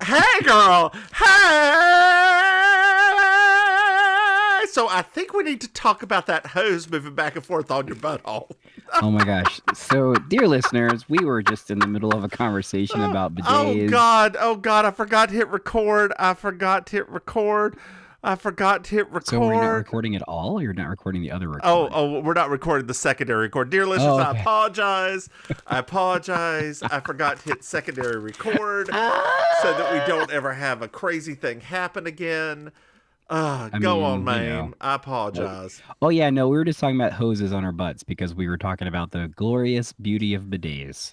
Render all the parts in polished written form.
Hey, girl. Hey. So I think we need to talk about that hose moving back and forth on your butthole. Oh my gosh. So, dear listeners, we were just in the middle of a conversation about Oh bidets. God. Oh God. I forgot to hit record. I forgot to hit record. I forgot to hit So, we're not record. recording at all? You're not recording the other Oh, record? oh, we're not recording the secondary record. Dear listeners, Oh, I okay. apologize. I apologize. I forgot to hit secondary record so that we Ah! don't ever have a crazy thing happen again. I Go on, mean, Maim. I Oh, apologize. oh yeah, no, we were just talking about hoses on our butts because we were talking about the glorious beauty of bidets.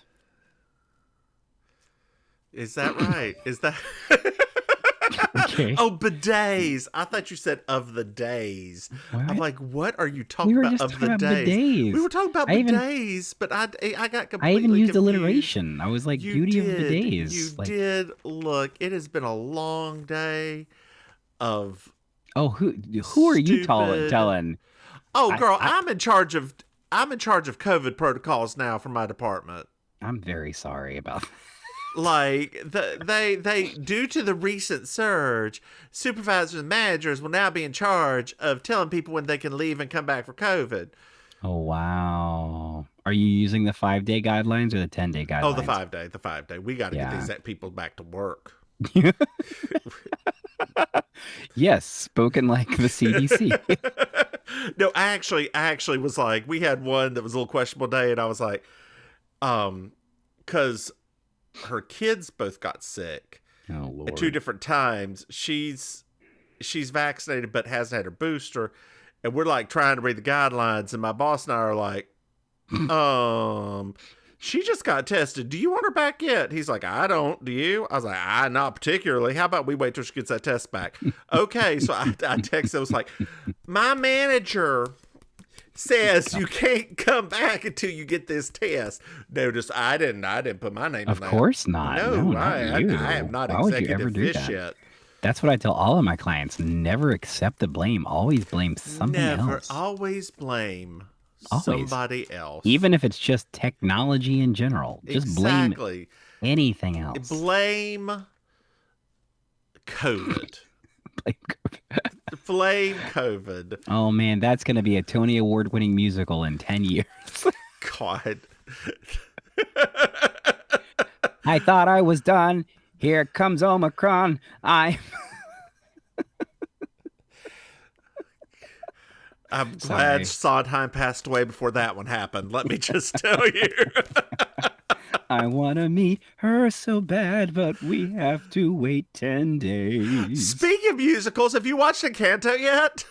Is that right? Is that. Okay. Oh, bidets. I thought you said of the days. I'm What? like, what are you We talking were about just of talking the about days? We bidets. were talking about I even bidets, but I got I even completely used confused. alliteration. I was like You beauty of did. You bidets. Like, did. Look, it has been a long day of oh, who are you stupid. telling? Oh, I, girl, I I'm in charge of COVID protocols now for my department. I'm very sorry about Like they due to the recent surge, supervisors and managers will now be in charge of telling people when they can leave and come back for COVID. Oh wow. Are you using the 5-day guidelines or the 10-day Oh, guidelines? the 5 day. We got to get Yeah. these people back to work. Yes, spoken like the CDC. No, I actually was like, we had one that was a little questionable day, and I was like, because her kids both got sick Oh at two Lord. different times. She's vaccinated but hasn't had her booster, and we're like trying to read the guidelines, and my boss and I are like, um. She just got tested. Do you want her back yet? He's like, I don't. Do you? I was like, I not particularly. How about we wait till she gets that test back? Okay. So I texted. I was like, my manager says you can't come back until you get this test. Notice I didn't put my name in Of that. course not. No, No, not I am you. not Why would you ever executive do fish that? yet. That's what I tell all of my clients. Never accept the blame. Always blame something Never else. always blame Always. somebody else. Even if it's just technology in general. Just blame Exactly. anything else. Blame COVID. Blame Blame COVID. Oh man, that's going to be a Tony Award winning musical in 10 years. God. I thought I was done. Here comes Omicron. I'm glad Sorry. Sondheim passed away before that one happened. Let me just tell you. I want to meet her so bad, but we have to wait 10 days. Speaking of musicals, have you watched Encanto yet?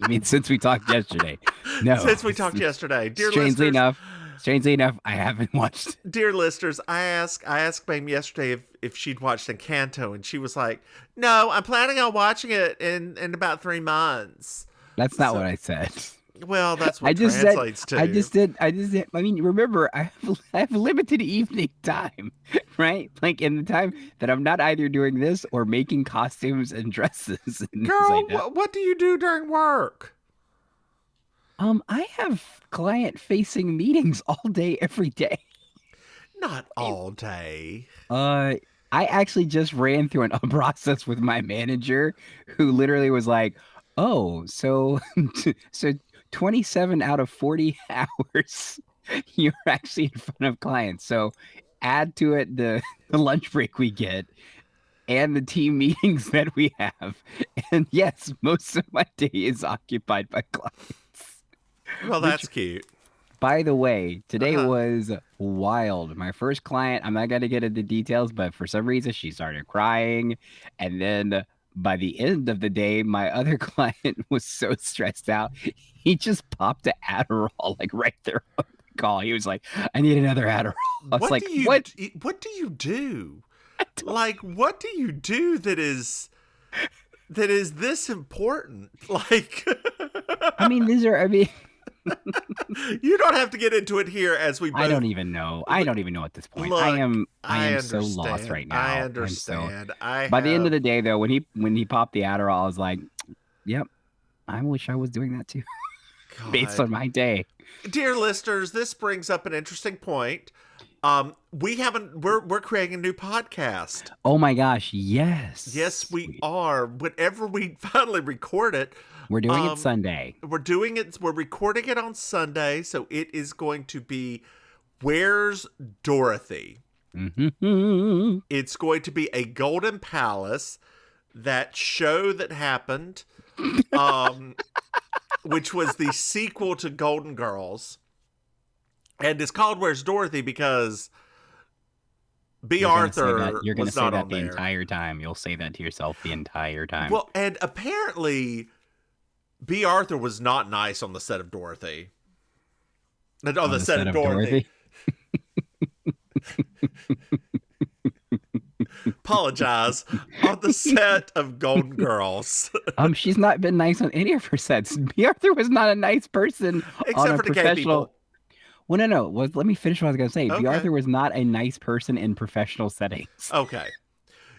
I mean, since we talked yesterday. No. Since we talked yesterday. Strangely enough, I haven't watched. Dear listeners, I asked Mame yesterday if she'd watched Encanto, and she was like, "No, I'm planning on watching it in about 3 months." That's not So, what I said. well, that's I what just said, translates to. I just did. I mean, remember, I have limited evening time, right? Like in the time that I'm not either doing this or making costumes and dresses and things Girl, like that. what do you do during work? I have client facing meetings all day, every day. Not I, all day. uh, I actually just ran through a process with my manager who literally was like, oh, so, so 27 out of 40 hours you're actually in front of clients. So add to it the lunch break we get and the team meetings that we have. And yes, most of my day is occupied by clients, Well, which that's cute. by the way, Uh today huh. was wild. My first client, I'm not going to get into details, but for some reason she started crying. And then by the end of the day, my other client was so stressed out. He just popped an Adderall like right there on the call. He was like, I need another Adderall. I was like, what? What do you do? I don't, Like, what do you do that is this important? Like, I mean, I mean, you don't have to get into it here as we I both don't even know. I don't even know at this point. look. I I am so lost understand. right I now. I'm so understand. I by the end of have the day though, when he popped the Adderall, I was like, yep, I wish I was doing that too, based on God. my day. Dear listeners, this brings up an interesting point. We're creating a new podcast. Oh my gosh, yes. Yes, we are. Whenever we finally record it, We're doing it Sunday. We're recording it on Sunday, so it is going to be Where's Dorothy? Mm-hmm. It's going to be a Golden Palace, that show that happened, which was the sequel to Golden Girls. And it's called Where's Dorothy because B. Arthur You're going to was say not that on the there. entire time. You'll say that to yourself the entire time. Well, and apparently B. Arthur was not nice on the set of Dorothy. On the set of Dorothy. Apologize. On the set of Golden Girls. She's not been nice on any of her sets. B. Arthur was not a nice person Except for the gay people. Well, no. Let me finish what I was going to say. Okay. B. Arthur was not a nice person in professional settings. Okay.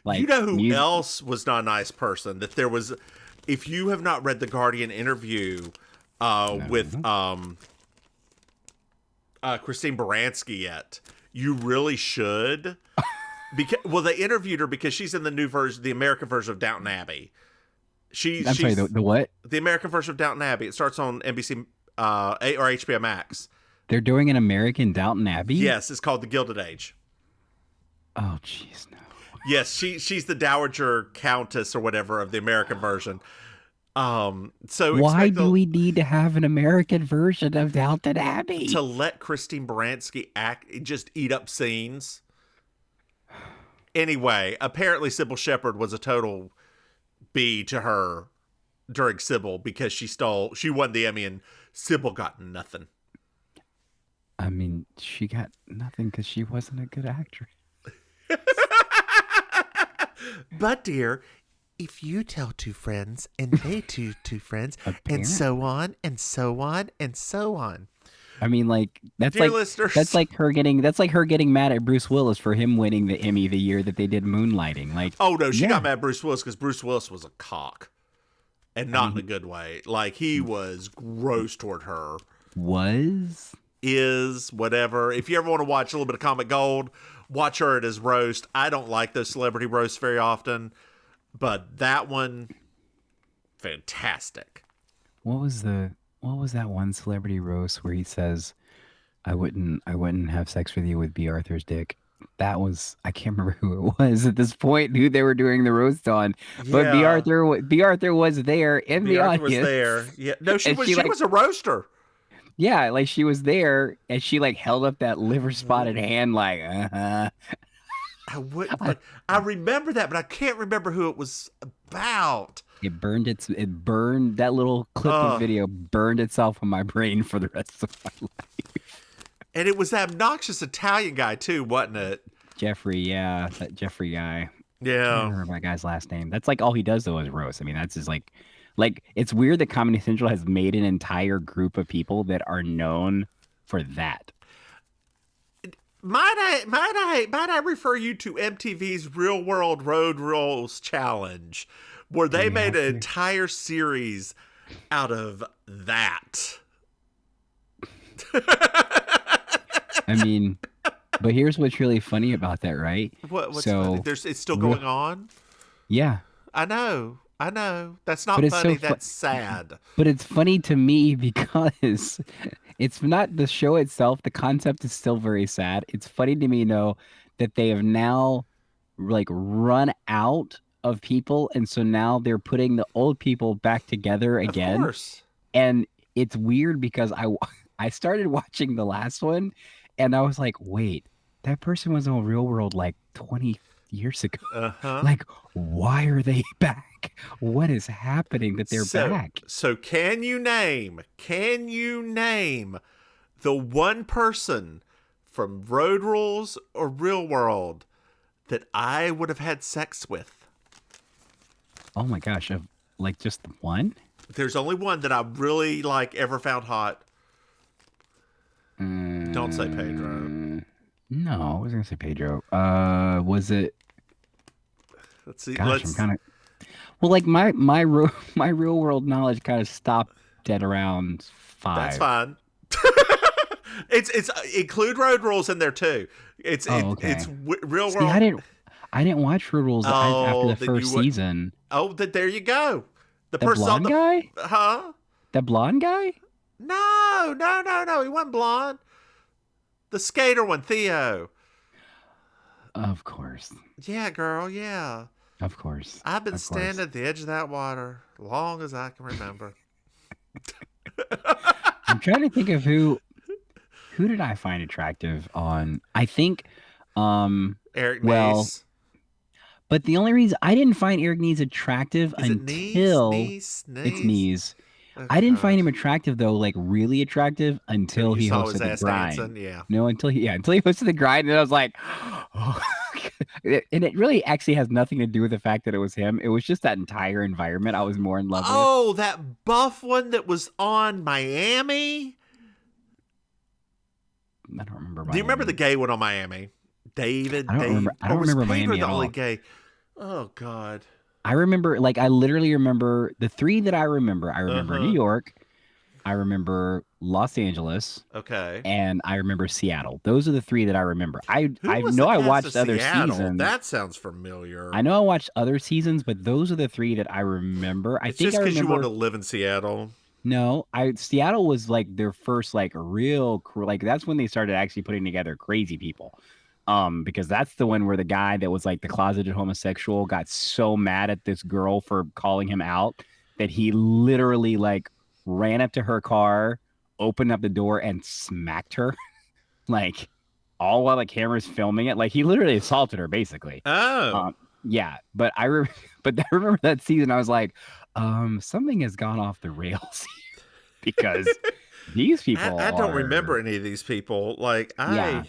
Like, you know who else was not a nice person? That there was, if you have not read the Guardian interview with Christine Baranski yet, you really should. Well, they interviewed her because she's in the new version, the American version of Downton Abbey. I'm sorry, the what? The American version of Downton Abbey. It starts on NBC or HBO Max. They're doing an American Downton Abbey? Yes, it's called The Gilded Age. Oh, jeez, no. Yes, she's the Dowager Countess or whatever of the American version. So why do we need to have an American version of Downton Abbey? To let Christine Baranski just eat up scenes. Anyway, apparently Sybil Shepherd was a total B to her during Sybil because she won the Emmy and Sybil got nothing. I mean, she got nothing because she wasn't a good actress. But dear, if you tell two friends and they two friends and so on and so on and so on. I mean, like that's dear like listeners. that's like her getting mad at Bruce Willis for him winning the Emmy the year that they did Moonlighting. Like, oh no, she got mad at Bruce Willis because Bruce Willis was a cock, and not in a good way. Like he was gross toward her. Is whatever. If you ever want to watch a little bit of Comic Gold, watch her at his roast. I don't like those celebrity roasts very often, but that one, fantastic. What was that one celebrity roast where he says, I wouldn't have sex with you with B. Arthur's dick? That was, I can't remember who it was at this point, who they were doing the roast on. But B. Arthur was there in the audience. Was there. Yeah. No, she was a roaster. Yeah, like she was there and she like held up that liver spotted hand like, I remember that, but I can't remember who it was about. It burned that little clip of video burned itself on my brain for the rest of my life. And it was that obnoxious Italian guy too, wasn't it? Jeffrey, yeah, that Jeffrey guy. Yeah. I don't remember that guy's last name. That's like all he does though is roast. I mean, that's just like it's weird that Comedy Central has made an entire group of people that are known for that. Might I refer you to MTV's Real World Road Rules Challenge, where they made an entire series out of that. I mean, but here's what's really funny about that, right? What's funny? It's still going on? Yeah. I know. That's not funny. That's sad. But it's funny to me because it's not the show itself. The concept is still very sad. It's funny to me, though, that they have now like run out of people. And so now they're putting the old people back together again. Of course. And it's weird because I started watching the last one and I was like, wait, that person was on Real World like 20 years ago. Like, why are they back? What is happening that they're back? So can you name the one person from Road Rules or Real World that I would have had sex with? Oh my gosh, like just one? There's only one that I really ever found hot. Don't say Pedro. No, I wasn't gonna say Pedro. Was it? Let's see. Gosh, I'm kind of. Well, like my Real World knowledge kind of stopped at around 5. That's fine. It's include Road Rules in there too. Okay. It's real See, world. I didn't watch Road Rules after the Then you first wouldn't. season. Oh, there you go. The The person on blonde guy? huh? The blonde guy? No, no, no, no. He wasn't blonde. The skater one, Theo. Of course. Yeah, girl. Yeah. Of course. I've been Of standing course. at the edge of that water long as I can remember. I'm trying to think of who did I find attractive on. I think Eric well, Nies. but the only reason I didn't find Eric Nies attractive Is it until Nies? it's Nies. I didn't Okay. find him attractive though, like really attractive until You he saw his hosted the ass grind. dancing, yeah. No, until he hosted the grind, and I was like, oh. And it really actually has nothing to do with the fact that it was him. It was just that entire environment I was more in love with. Oh, that buff one that was on Miami. I don't remember. Do you remember the gay one on Miami? David. I don't remember. I don't remember Miami the at only all. gay. Oh God. I remember, like, I literally remember the three that I remember. I remember New York, I remember Los Angeles, Okay. and I remember Seattle. Those are the three that I remember. I was know the I cast watched of other Seattle? seasons. That sounds familiar. I know I watched other seasons, but those are the three that I remember. It's just because you want to live in Seattle. No, Seattle was like their first like real like that's when they started actually putting together crazy people. Because that's the one where the guy that was like the closeted homosexual got so mad at this girl for calling him out that he literally like ran up to her car, opened up the door, and smacked her, like all while the camera's filming it. Like he literally assaulted her, basically. Oh, Yeah, but but I remember that season. I was like, something has gone off the rails because these people. I don't remember any of these people. Like Yeah.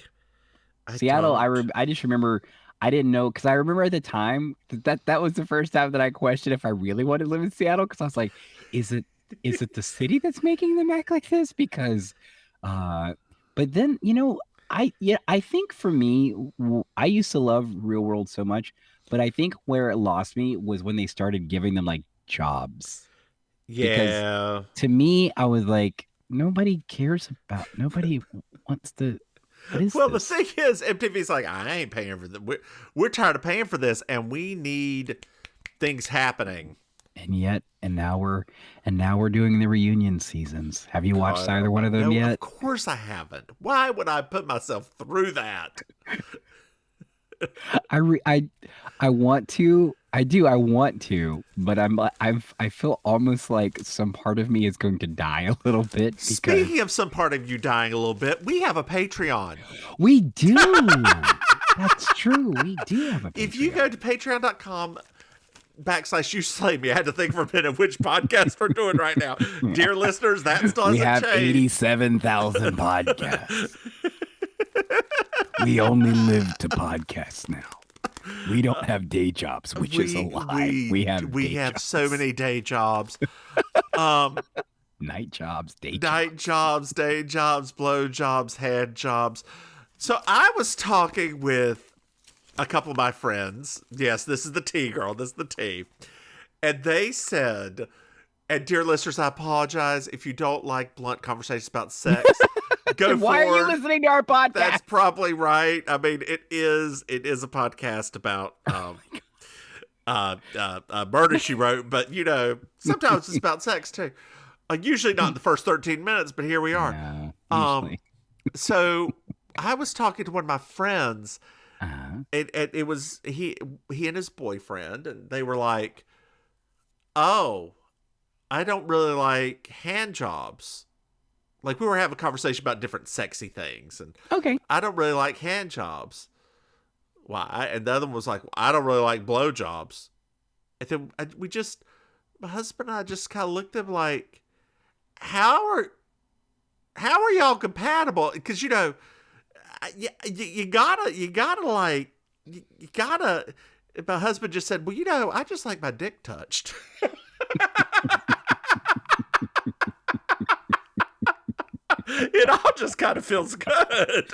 I Seattle. don't. I just remember. I didn't know because I remember at the time that was the first time that I questioned if I really wanted to live in Seattle because I was like, is it the city that's making them act like this? Because, but then I think for me, I used to love Real World so much, but I think where it lost me was when they started giving them like jobs. Yeah. Because to me, I was like, nobody wants to. What is Well, this? the thing is, MTV's like, I ain't paying for this. We're tired of paying for this, and we need things happening. And now we're doing the reunion seasons. Have you watched either one of them yet? Of course I haven't. Why would I put myself through that? I want to. I want to, but I feel almost like some part of me is going to die a little bit. Because Speaking of some part of you dying a little bit, we have a Patreon. We do. That's true. We do have a Patreon. If you go to patreon.com/you slay me, I had to think for a minute which podcast we're doing right now. Dear listeners, that still hasn't we have changed. 87,000 podcasts. We only live to podcast now. We don't have day jobs, which is a lie. We have so many day jobs. Night jobs, day jobs, blow jobs, head jobs. So I was talking with a couple of my friends. Yes, this is the tea, girl. This is the tea. And they said, and dear listeners, I apologize if you don't like blunt conversations about sex. Go Why forward. are you listening to our podcast? That's probably right. I mean, it is a podcast about murder, she wrote, but sometimes it's about sex too. Usually not in the first 13 minutes, but here we are. No, so I was talking to one of my friends, uh-huh. and it was he and his boyfriend, and they were like, "Oh, I don't really like hand jobs." Like, we were having a conversation about different sexy things, and Okay. I don't really like hand jobs. Why? And the other one was like, I don't really like blow jobs. And then my husband and I just kind of looked at him like, how are y'all compatible? Because you gotta. My husband just said, well, I just like my dick touched. It all just kind of feels good.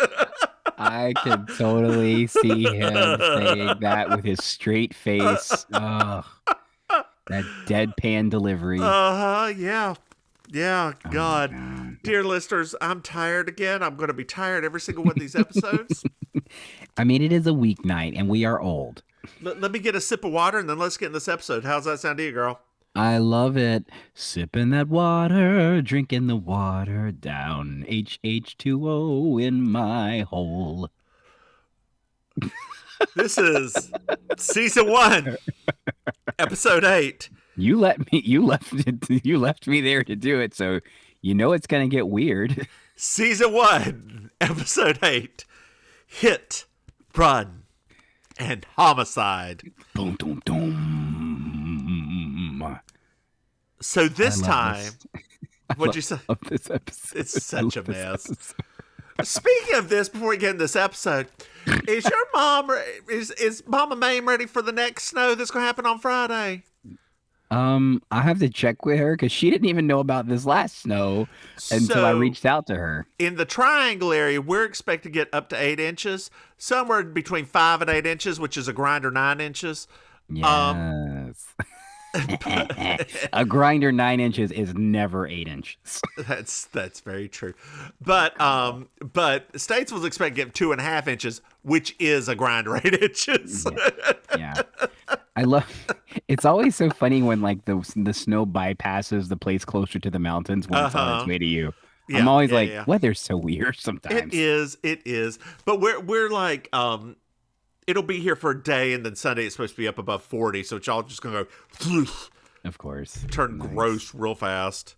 I can totally see him saying that with his straight face. Oh, that deadpan delivery. Yeah. Yeah, God. Dear listeners, I'm tired again. I'm going to be tired every single one of these episodes. I mean, it is a weeknight, and we are old. Let me get a sip of water, and then let's get in this episode. How's that sound to you, girl? I love it. Sipping that water, drinking the water down. H2O in my hole. This is season 1, episode 8. You left me there to do it, so you know it's gonna get weird. Season 1, episode 8. Hit, Run, and Homicide. Boom, boom, boom. So this time, what'd you say? Of this episode. It's such a mess. Speaking of this, before we get into this episode, is your mom is Mama Maim ready for the next snow that's gonna happen on Friday? I have to check with her because she didn't even know about this last snow until I reached out to her. In the Triangle area, we're expected to get up to 8 inches, somewhere between 5 and 8 inches, which is a grinder 9 inches. Yes. A grinder 9 inches is never 8 inches. That's very true. But Statesville's expected to get 2.5 inches, which is a grinder 8 inches. Yeah. I love. It's always so funny when like the snow bypasses the place closer to the mountains when it's on its way to you. I'm always weather's so weird sometimes. It is. But we're like it'll be here for a day, and then Sunday it's supposed to be up above 40, so it's all just gonna go. Of course. Turn gross real fast.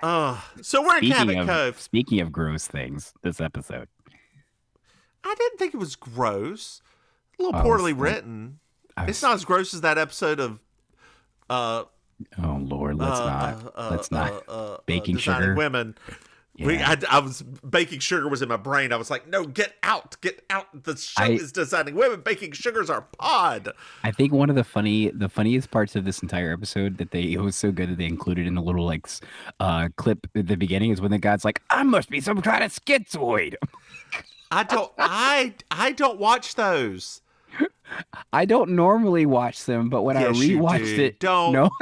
So we're in Cabot Cove. Speaking of gross things, this episode. I didn't think it was gross. A little poorly written. It's not as gross as that episode of oh Lord, let's not. Baking sugar. Women. Yeah. I was baking sugar was in my brain. I was like, no, get out. The show is designing women. Baking sugar's our pod. I think one of the funniest parts of this entire episode that it was so good that they included in a little like clip at the beginning is when the guy's like, I must be some kind of schizoid. I don't watch those. I don't normally watch them, but when I rewatched it, don't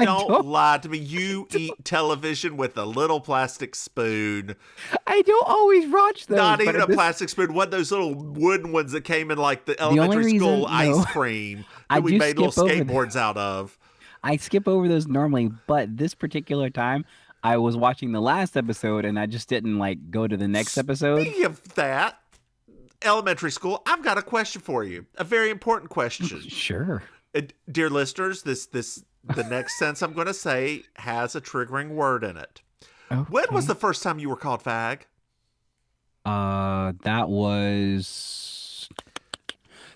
lie to me. You eat television with a little plastic spoon. I don't always watch those. Not even a plastic spoon. One of those little wooden ones that came in like the elementary school ice cream that we made little skateboards out of. I skip over those normally, but this particular time, I was watching the last episode and I just didn't like go to the next episode. Speaking of that, elementary school, I've got a question for you. A very important question. Sure. Dear listeners, the next sentence I'm going to say has a triggering word in it. Okay. When was the first time you were called fag? That was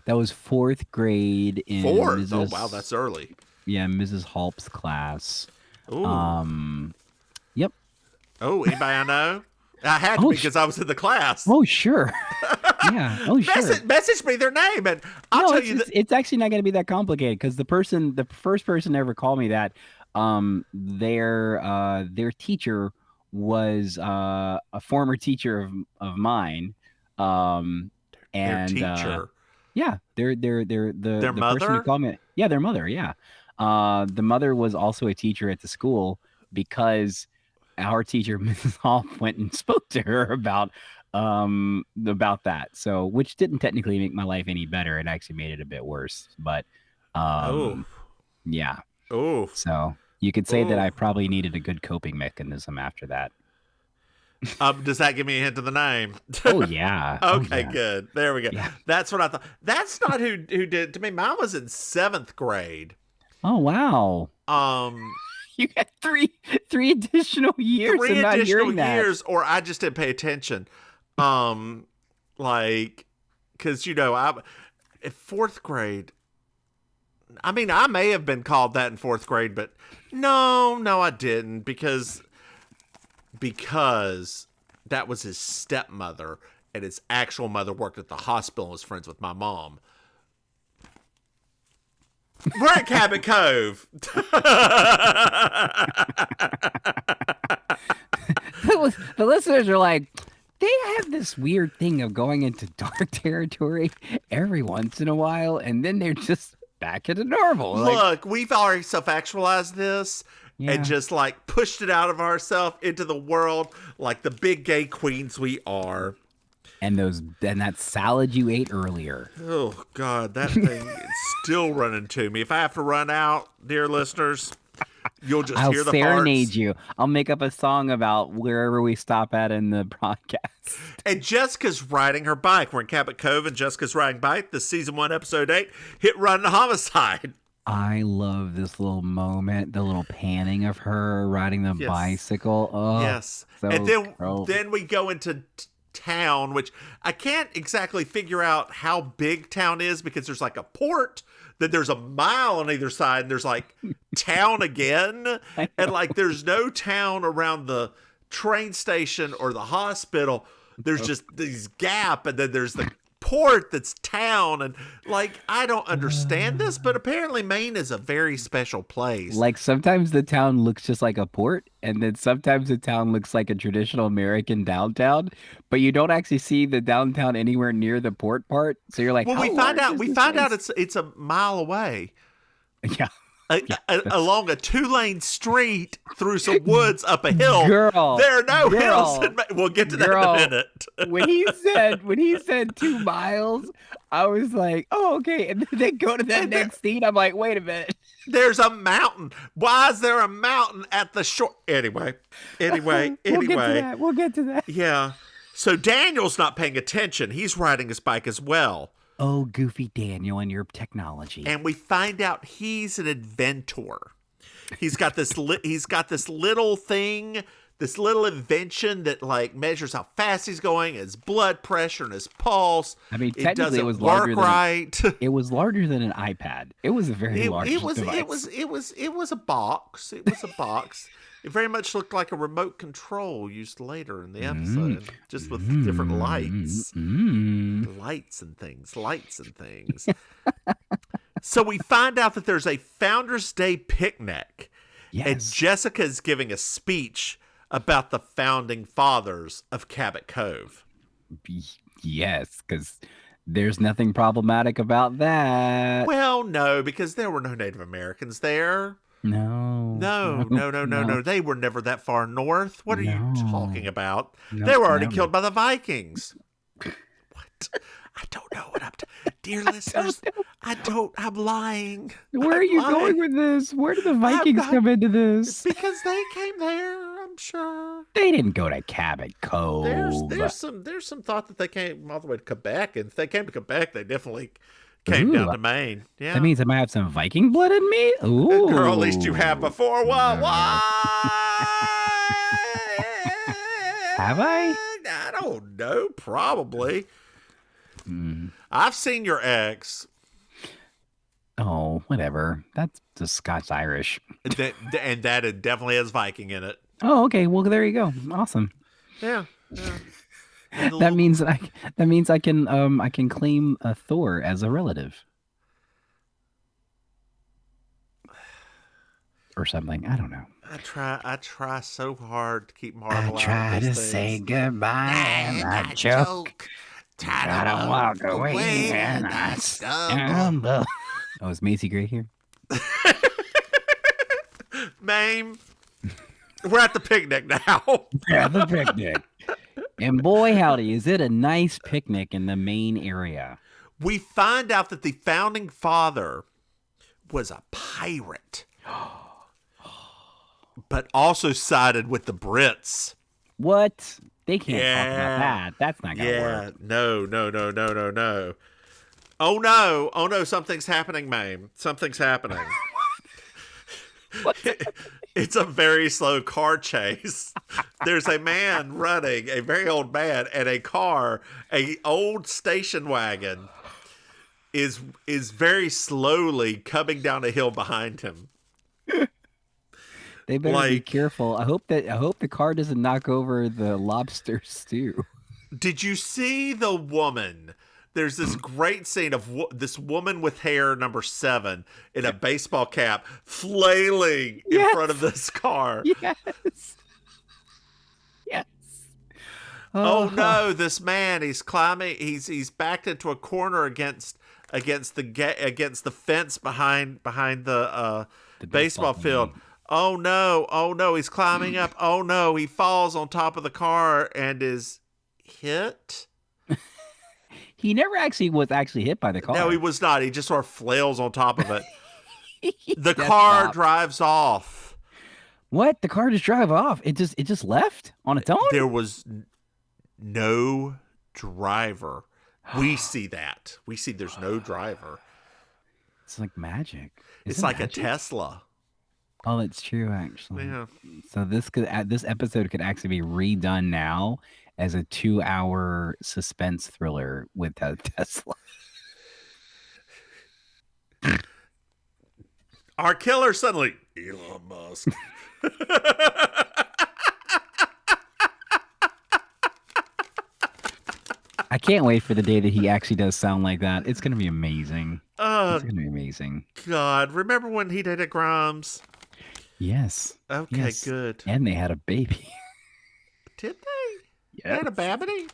4th grade in Fourth? Oh wow, that's early. Yeah, Mrs. Halp's class. Ooh. Yep. Oh, anybody I know? I had to because I was in the class. Oh, sure. Yeah. Oh, sure. Message me their name, and I'll tell you. It's actually not going to be that complicated because the first person to ever call me that, their teacher was a former teacher of mine. And their teacher. Yeah, the mother? person who called me. Yeah, their mother. Yeah. The mother was also a teacher at the school because our teacher, Mrs. Hall, went and spoke to her about that. So, which didn't technically make my life any better. It actually made it a bit worse. But, yeah. Oh. So you could say that I probably needed a good coping mechanism after that. Does that give me a hint of the name? Oh yeah. Okay, good. There we go. Yeah. That's what I thought. That's not who did it to me. Mine was in 7th grade. Oh wow. You got three additional years. Three additional years, or I just didn't pay attention. Like, because in 4th grade. I mean, I may have been called that in 4th grade, but no, I didn't because that was his stepmother, and his actual mother worked at the hospital and was friends with my mom. We're at Cabot Cove. The listeners are like, they have this weird thing of going into dark territory every once in a while, and then they're just back to the normal. Look, we've already self-actualized this, and just like pushed it out of ourselves into the world like the big gay queens we are. And that salad you ate earlier. Oh God, that thing is still running to me. If I have to run out, dear listeners, you'll just hear the I'll serenade farts. you. I'll make up a song about wherever we stop at in the podcast. And Jessica's riding her bike. We're in Cabot Cove, and Jessica's riding bike. This season 1, episode 8, hit run homicide. I love this little moment, the little panning of her riding the bicycle. Oh, yes. So And cool. then we go into town, which I can't exactly figure out how big town is because there's like a port, then there's a mile on either side, and there's like town again, and like there's no town around the train station or the hospital. There's just these gap, and then there's the port that's town, and like I don't understand this, but apparently Maine is a very special place. Like sometimes the town looks just like a port, and then sometimes the town looks like a traditional American downtown, but you don't actually see the downtown anywhere near the port part. So you're like, well, we find out it's a mile away. Yeah. Along a 2-lane street through some woods up a hill. Girl, there are no hills. We'll get to that in a minute. when he said 2 miles, I was like, oh, okay. And then they go to that next scene. I'm like, wait a minute. There's a mountain. Why is there a mountain at the shore? Anyway. We'll get to that. Yeah. So Daniel's not paying attention. He's riding his bike as well. Oh, goofy Daniel and your technology. And we find out he's an inventor. He's got this little thing, this little invention that like measures how fast he's going, his blood pressure and his pulse. I mean, it technically doesn't it was work right. It was larger than an iPad. It was a very large device. It was a box. It was a box. It very much looked like a remote control used later in the episode, just with different lights. Lights and things. So we find out that there's a Founders Day picnic. Yes. And Jessica is giving a speech about the founding fathers of Cabot Cove. Yes, because there's nothing problematic about that. Well, no, because there were no Native Americans there. No. They were never that far north. What are you talking about? No, they were already killed by the Vikings. What? I don't know what dear listeners, I'm lying. Where are you going with this? Where did the Vikings come into this? Because they came there, I'm sure. They didn't go to Cabot Cove. There's some thought that they came all the way to Quebec, and if they came to Quebec, they definitely came down to Maine. Yeah. That means I might have some Viking blood in me? Ooh. Girl, at least you have before. Why? Have I? I don't know. Probably. I've seen your ex. Oh, whatever. That's just Scots-Irish. And that definitely has Viking in it. Oh, okay. Well, there you go. Awesome. Yeah. That means I can claim Thor as a relative. Or something. I don't know. I try so hard to keep Marvel out. I try to say goodbye and I joke. Try to walk away and I stumble. Oh, is Macy Gray here? Maim, we're at the picnic now. We're at the picnic. And boy, howdy, is it a nice picnic in the Maine area. We find out that the founding father was a pirate, but also sided with the Brits. What? They can't talk about that. That's not going to work. No. Oh, no. Something's happening, Maim. Something's happening. It's a very slow car chase. There's a man running, a very old man, and a car, a old station wagon, is very slowly coming down a hill behind him. They better be careful. I hope the car doesn't knock over the lobster stew. Did you see the woman? There's this great scene of this woman with hair number 7 in a baseball cap flailing in front of this car. Yes. Oh no, this man, he's climbing, he's backed into a corner against the fence behind the baseball field. Oh no, he's climbing up. Oh no, he falls on top of the car and is hit. He never actually was hit by the No, he car. was not. He just sort of flails on top of it. The Death car stop. drives off. What? The car just drive off? It just left on its own? There was no driver. We see that. We see there's no driver. It's like magic. It's Is it like magic? a Tesla. Oh, that's true, actually. Yeah. So this episode could actually be redone now as a 2-hour suspense thriller with a Tesla. Our killer suddenly, Elon Musk. I can't wait for the day that he actually does sound like that. It's gonna be amazing. It's gonna be amazing. God, remember when he dated Grimes? Yes. Okay, yes. good. And they had a baby. Did they? Yes. They had a babbity?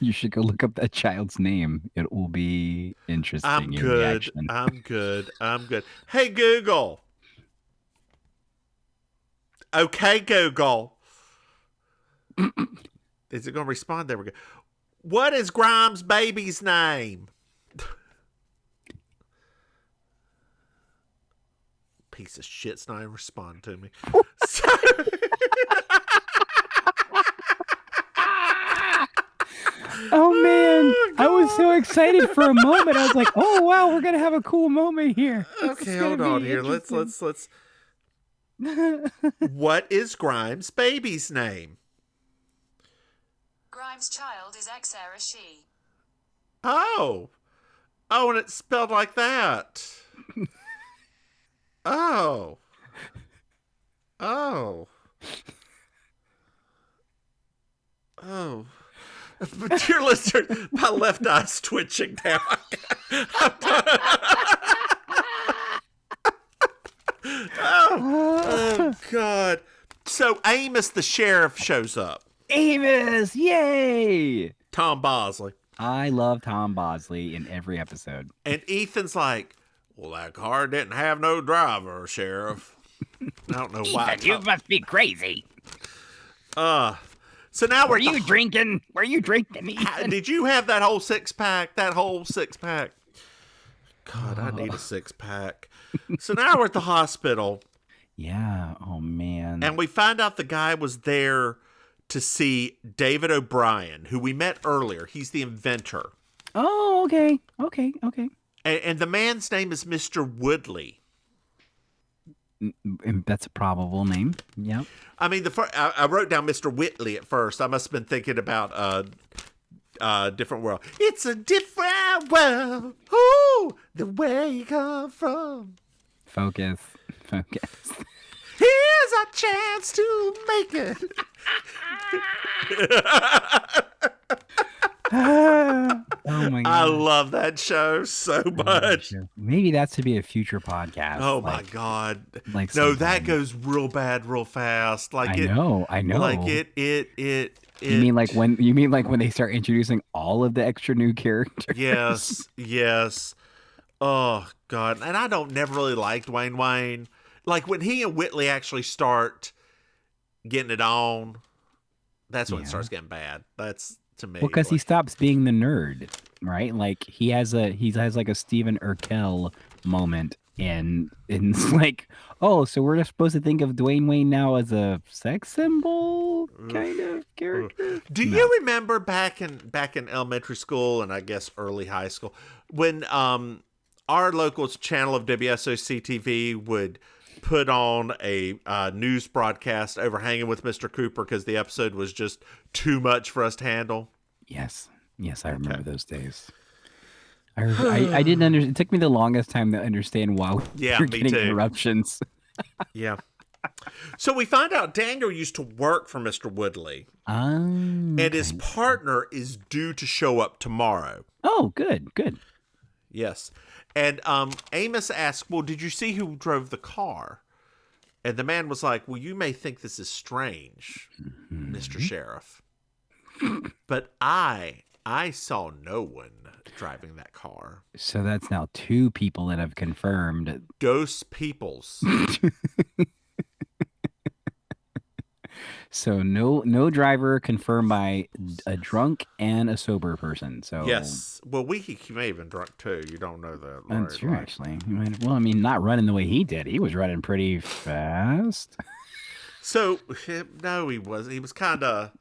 You should go look up that child's name. It will be interesting. I'm your good. reaction. I'm good. I'm good. Hey, Google. Okay, Google. Is it going to respond? There we go. What is Grimes' baby's name? Piece of shit's not even responding to me. Oh man, I was so excited for a moment. I was like, "Oh wow, we're gonna have a cool moment here." Okay, hold on here. Let's. What is Grimes' baby's name? Grimes' child is Xera she. Oh, and it's spelled like that. Oh. But dear listener, my left eye's twitching now. Oh, God. So Amos the sheriff shows up. Amos, yay! Tom Bosley. I love Tom Bosley in every episode. And Ethan's like, well, that car didn't have no driver, Sheriff. I don't know why. Ethan, you must be crazy. So now Were you drinking? Were you drinking, Ethan? Did you have that whole six-pack? That whole six-pack? God, I need a six-pack. So now we're at the hospital. Yeah. Oh, man. And we find out the guy was there to see David O'Brien, who we met earlier. He's the inventor. Oh, okay. Okay. And the man's name is Mr. Woodley. That's a probable name. Yep. I mean, I wrote down Mr. Whitley at first. I must have been thinking about different world. It's a different world. Ooh, the way you come from. Focus. Here's a chance to make it. Oh my God. I love that show so much. Maybe that's to be a future podcast. Oh my God. Like no, sometime. that goes real bad real fast. Like I know. Like it You mean like when they start introducing all of the extra new characters? Yes. Oh God. And I never really liked Dwayne Wayne. Like when he and Whitley actually start getting it on, that's when it starts getting bad. That's to me. Well, because he stops being the nerd, right? Like he has like a Stephen Urkel moment, and it's like, oh, so we're just supposed to think of Dwayne Wayne now as a sex symbol kind of character. Do you remember back in elementary school and I guess early high school when our local channel of WSOC TV would put on a news broadcast over Hanging with Mr. Cooper because the episode was just too much for us to handle? Yes, I remember those days. I didn't understand. It took me the longest time to understand why we were getting interruptions. Yeah. So we find out Daniel used to work for Mr. Woodley. And his partner is due to show up tomorrow. Oh, good. Yes. And Amos asked, well, did you see who drove the car? And the man was like, well, you may think this is strange, Mr. Sheriff. But I saw no one driving that car. So that's now 2 people that have confirmed. Ghost Peoples. So no driver confirmed by a drunk and a sober person. So Yes. Well, he may have been drunk too. You don't know that. that's right? true, actually. Well, I mean, not running the way he did. He was running pretty fast. So, no, he wasn't. He was kind of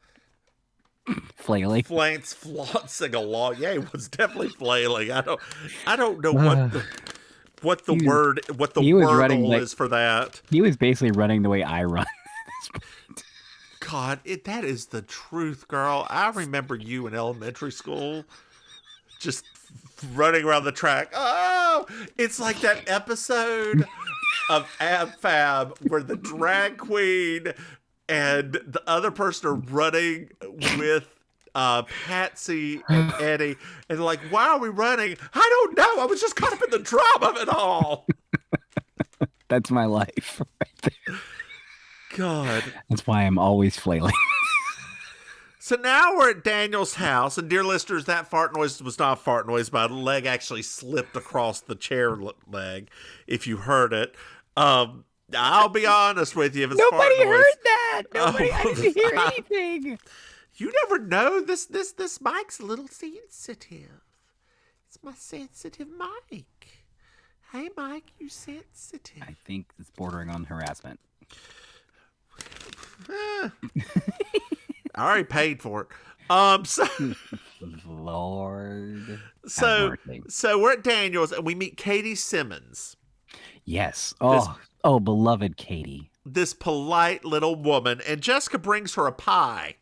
Flailing. flancing along. Yeah, he was definitely flailing. I don't know what the wordle is for that. He was basically running the way I run. God, that is the truth, girl. I remember you in elementary school just running around the track. Oh, it's like that episode of Ab Fab where the drag queen and the other person are running with Patsy and Eddie. And they're like, why are we running? I don't know. I was just caught up in the drama of it all. That's my life right there. God. That's why I'm always flailing. So now we're at Daniel's house, and dear listeners, that fart noise was not a fart noise. My leg actually slipped across the chair leg, if you heard it. I'll be honest with you. If it's Nobody fart noise, heard that. Nobody, I didn't hear anything. You never know. This mic's a little sensitive. It's my sensitive mic. Hey, Mike, you sensitive. I think it's bordering on harassment. I already paid for it. Lord. So we're at Daniel's and we meet Katie Simmons. Yes. Oh, beloved Katie. This polite little woman, and Jessica brings her a pie.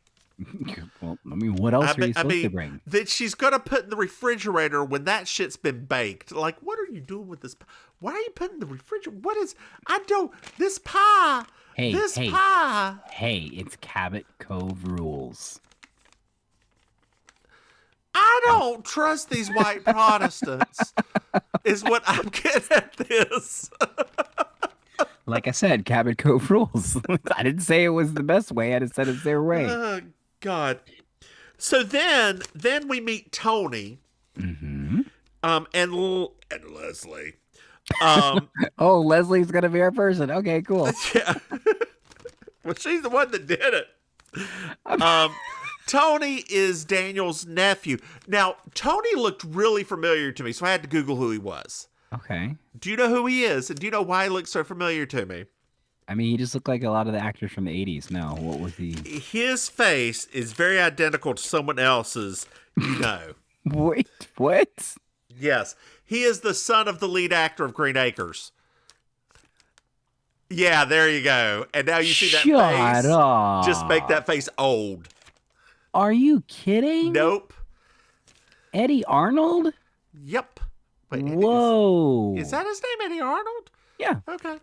Well, I mean, what else are you supposed to bring? That she's gonna put in the refrigerator when that shit's been baked. Like, what are you doing with this? Why are you putting in the refrigerator? What is? This pie. Hey, pie. Hey, it's Cabot Cove rules. I don't trust these white Protestants. Is what I'm getting at this. Like I said, Cabot Cove rules. I didn't say it was the best way. I just said it's their way. Oh, God. So then we meet Tony. Mm-hmm. And Leslie. Oh, Leslie's gonna be our person. Okay, cool. Yeah. Well, she's the one that did it. Tony is Daniel's nephew. Now, Tony looked really familiar to me, so I had to Google who he was. Okay. Do you know who he is? And do you know why he looks so familiar to me? I mean, he just looked like a lot of the actors from the 80s. No, what was he? His face is very identical to someone else's, you know. Wait, what? Yes. He is the son of the lead actor of Green Acres. Yeah, there you go. And now you see that face. Shut up. Just make that face old. Are you kidding? Nope. Eddie Arnold? Yep. Wait, whoa. Is that his name, Eddie Arnold? Yeah. Okay.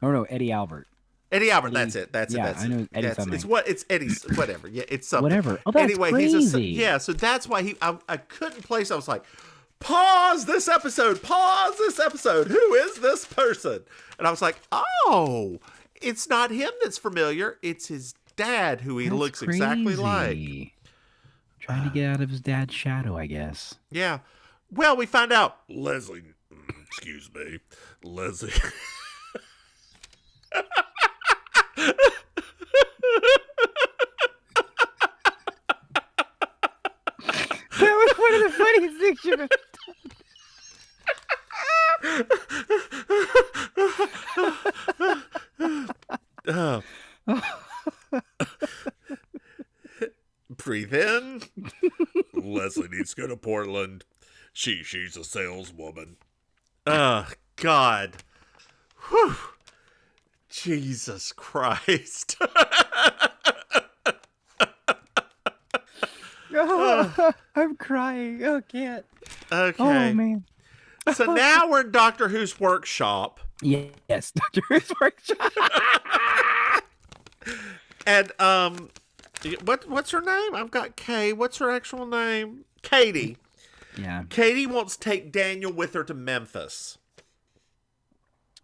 Oh, no, Eddie Albert. Eddie Albert, that's it. I know Eddie something. It's Eddie's, whatever. Yeah, it's something. Whatever. Oh, that's anyway, crazy. So that's why I couldn't place. I was like, pause this episode. Who is this person? And I was like, oh, it's not him that's familiar. It's his dad who he looks exactly like. Trying to get out of his dad's shadow, I guess. Yeah. Well, we find out. Leslie. That was one of the funniest things you've ever Breathe in. Leslie needs to go to Portland. She's a saleswoman. God. Whew. Jesus Christ. I'm crying. Oh, can't. Okay. Oh, man. So now we're in Doctor Who's workshop. Yes, Doctor Who's workshop. And what's her name? I've got Kay. What's her actual name? Katie. Yeah. Katie wants to take Daniel with her to Memphis.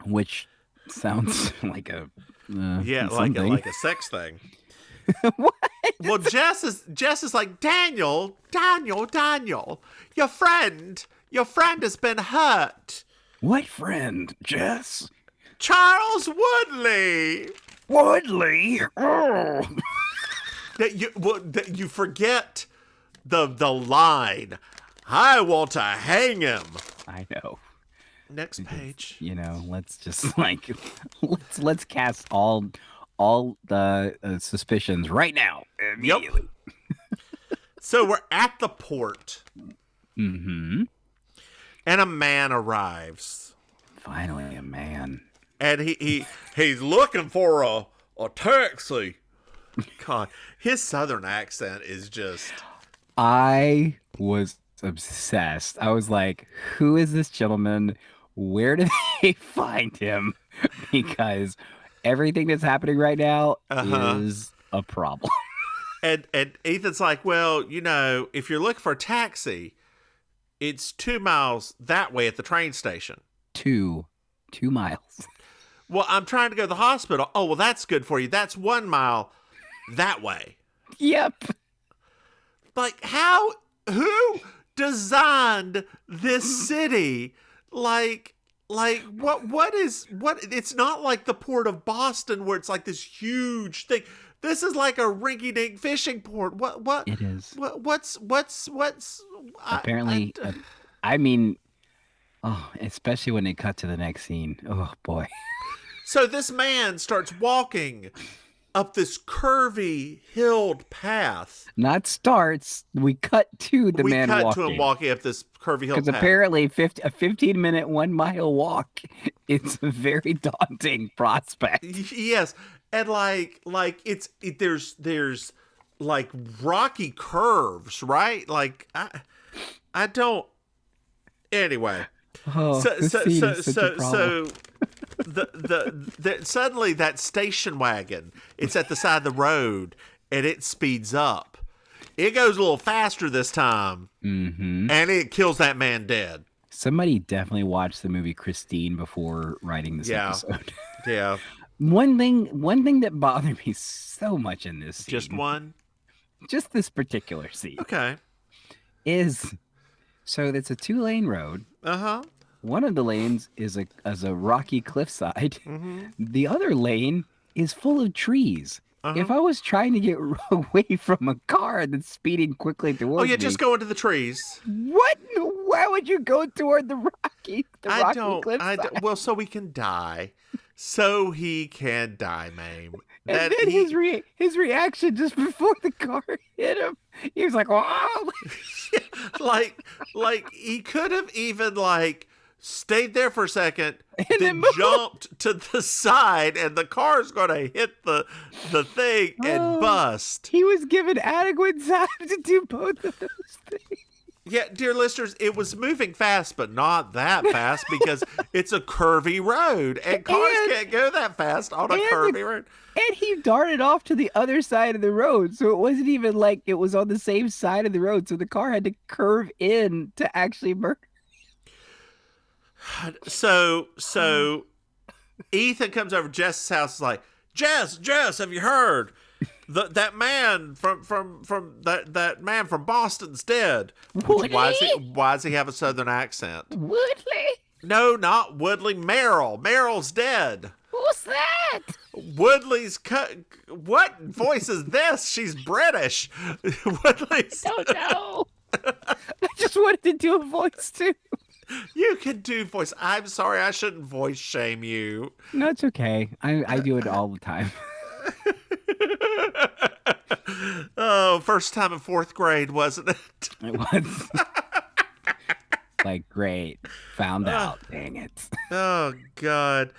Which sounds like a like a sex thing. What? Well, Jess is like, Daniel, your friend has been hurt. What friend, Jess? Charles Woodley. Woodley? Oh. That you forget the line. I want to hang him. I know. Next page. You know, let's just like let's cast all the suspicions right now. Immediately. Yep. So we're at the port. Mm-hmm. And a man arrives. Finally, a man. And he's looking for a taxi. God, his southern accent is just... I was obsessed. I was like, who is this gentleman? Where did they find him? Because everything that's happening right now is a problem. And Ethan's like, well, you know, if you're looking for a taxi, it's 2 miles that way at the train station. 2 miles. Well, I'm trying to go to the hospital. Oh, well, that's good for you. That's 1 mile that way. Yep. Like, who designed this city? Like what it's not like the port of Boston where it's like this huge thing. This is like a rinky-dink fishing port. What It is. What's apparently I mean, oh, especially when they cut to the next scene. Oh boy. So this man starts walking up this curvy hilled path. Not starts. We cut to the man walking. We cut to him walking up this curvy hilled path. Because apparently a 15-minute 1 mile walk is a very daunting prospect. Yes. And there's like rocky curves, right? Like I don't. Anyway, oh, so suddenly that station wagon, it's at the side of the road and it speeds up. It goes a little faster this time, and it kills that man dead. Somebody definitely watched the movie Christine before writing this episode. Yeah. One thing that bothered me so much in this scene, just this particular scene. Okay. It's a 2-lane road. One of the lanes is a rocky cliffside. The other lane is full of trees. If I was trying to get away from a car that's speeding quickly towards me, just go into the trees. What? Why would you go toward the rocky cliffside? Well, so we can die. So he can die, Maim. And then his reaction just before the car hit him, he was like, "Wow!" like he could have even stayed there for a second, and then jumped to the side, and the car's gonna hit the thing and bust. He was given adequate time to do both of those things. Yeah, dear listeners, it was moving fast, but not that fast because it's a curvy road, and cars can't go that fast on a curvy road. And he darted off to the other side of the road, so it wasn't even like it was on the same side of the road, so the car had to curve in to actually murder. So Ethan comes over to Jess's house, is like, Jess, have you heard? That man that man from Boston's dead. Woodley? Why does he have a southern accent? Woodley? No, not Woodley. Meryl's dead. Who's that? Woodley's what voice is this? She's British. Woodley's. Don't know. I just wanted to do a voice too. You can do voice. I'm sorry, I shouldn't voice shame you. No, it's okay. I do it all the time. Oh, first time in 4th grade, wasn't it? It was. Like, great. Found out. Dang it. Oh, God.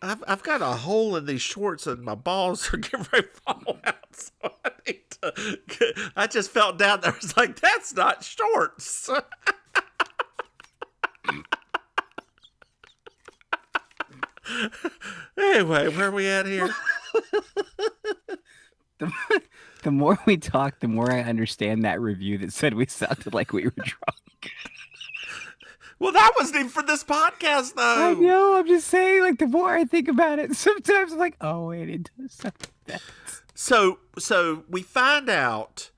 I've got a hole in these shorts and my balls are getting ready to fall out. So I just felt down there. I was like, that's not shorts. Anyway, where are we at here? The more we talk, the more I understand that review that said we sounded like we were drunk. Well, that wasn't even for this podcast, though. I know. I'm just saying, like, the more I think about it, sometimes I'm like, oh, wait, it does sound like that. So we find out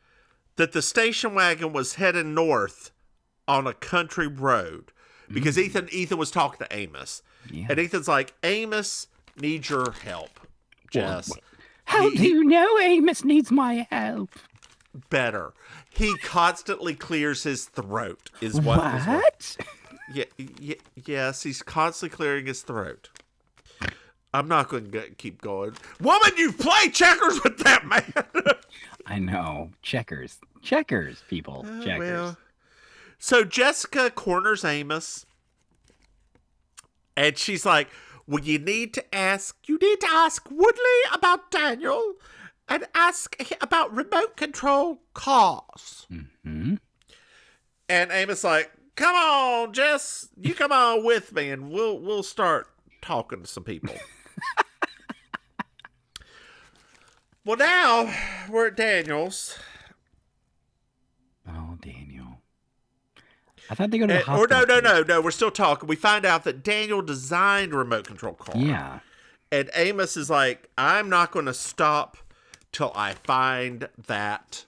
that the station wagon was heading north on a country road because Ethan was talking to Amos. Yeah. And Ethan's like, Amos needs your help, Jess. How do you know Amos needs my help? Better. He constantly clears his throat. Is what? What? Yes, he's constantly clearing his throat. I'm not going to keep going. Woman, you play checkers with that man. I know. Checkers, people. Checkers. Well. So Jessica corners Amos. And she's like, well, you need to ask Woodley about Daniel and ask about remote control cars. Mm-hmm. And Amos like, come on, Jess, you come on with me and we'll start talking to some people. Well, now we're at Daniel's. Oh, Daniel. I thought they go to the hospital. Or no. We're still talking. We find out that Daniel designed a remote control car. Yeah. And Amos is like, I'm not going to stop till I find that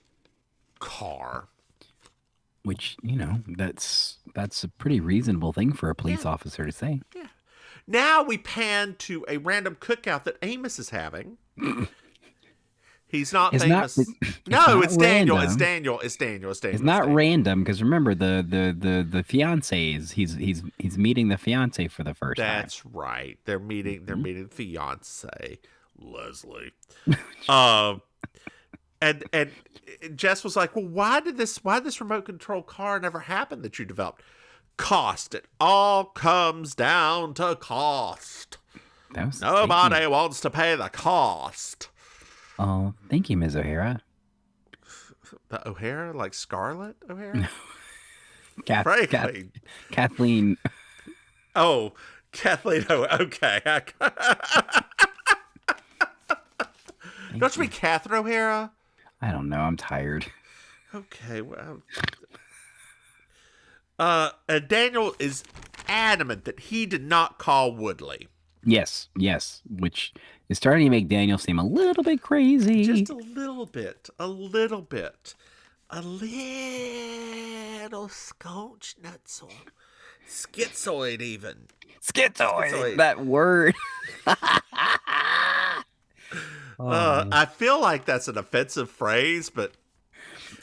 car. Which, that's a pretty reasonable thing for a police officer to say. Yeah. Now we pan to a random cookout that Amos is having. He's not famous. It's Daniel. It's Daniel. It's not random because remember the fiancés. He's meeting the fiance for the first time. That's right. They're meeting the fiance, Leslie. And Jess was like, well, why did this remote control car never happen that you developed? Cost. It all comes down to cost. Nobody wants to pay the cost. Oh, thank you, Ms. O'Hara. The O'Hara? Like Scarlett O'Hara? Kathleen. Oh, Kathleen. Oh, okay. Don't you mean Catherine O'Hara? I don't know. I'm tired. Okay, well. And Daniel is adamant that he did not call Woodley. Yes, which is starting to make Daniel seem a little bit crazy. Just a little bit. A little scotch nutso. Schizoid even. Schizoid. That word. I feel like that's an offensive phrase, but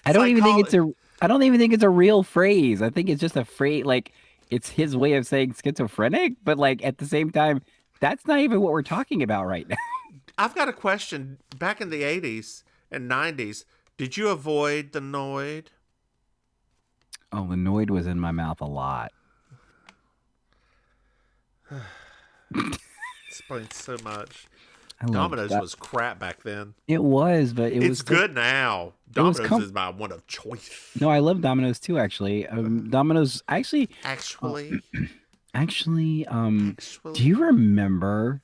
I don't even think it's a real phrase. I think it's just a phrase, like it's his way of saying schizophrenic, but like at the same time, that's not even what we're talking about right now. I've got a question. Back in the 80s and 90s, did you avoid the Noid? Oh, the Noid was in my mouth a lot. Explains so much. Domino's was crap back then. It was, but it's good now. Domino's is my one of choice. No, I love Domino's too. Actually, Domino's actually. Do you remember?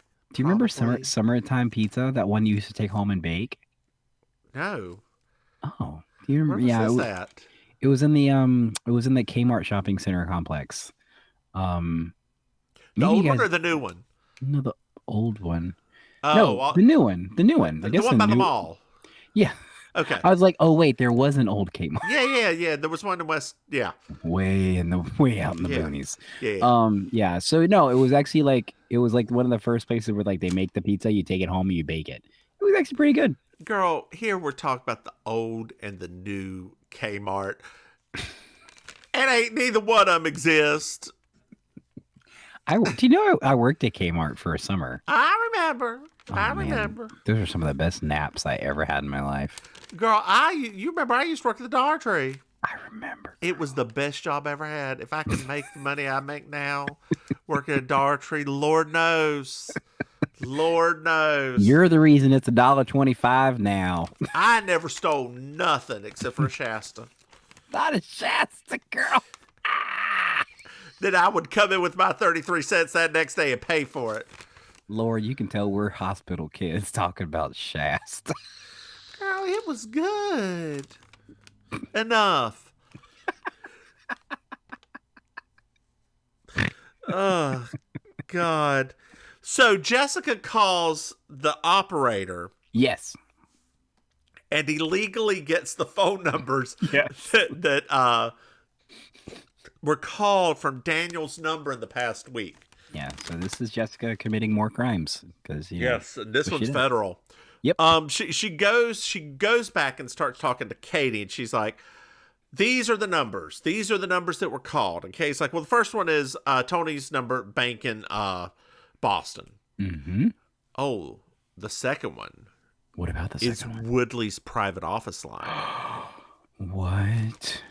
Summertime Pizza? That one you used to take home and bake. No. Oh, do you remember? Where was that? It was in the Kmart shopping center complex. The old one or the new one? No, the old one. Oh, the new one. The new one. The one by the mall. Yeah. Okay. I was like, oh wait, there was an old Kmart. Yeah. There was one in West. Yeah. Way out in the boonies. Yeah. Yeah. So no, it was actually like one of the first places where like they make the pizza, you take it home and you bake it. It was actually pretty good. Girl, here we're talking about the old and the new Kmart. And ain't neither one of them exist. I worked at Kmart for a summer. I remember. Man. Those are some of the best naps I ever had in my life. Girl, you remember I used to work at the Dollar Tree. I remember. It was the best job I ever had. If I could make the money I make now, working at a Dollar Tree, Lord knows. Lord knows. You're the reason it's $1.25 now. I never stole nothing except for a Shasta. Not a Shasta, girl. Then I would come in with my 33 cents that next day and pay for it. Lord, you can tell we're hospital kids talking about Shasta. Girl, it was good. Enough. Oh, God. So Jessica calls the operator. Yes. and he legally gets the phone numbers Yes. that were called from Daniel's number in the past week. Yeah, so this is Jessica committing more crimes because Yes, and this what she one's does. federal. Yep. She goes back and starts talking to Katie, and she's like, "These are the numbers. These are the numbers that were called." And Katie's like, "Well, the first one is Tony's number, bank in Boston." Mm-hmm. Oh, the second one What about the is second one? Woodley's private office line. What?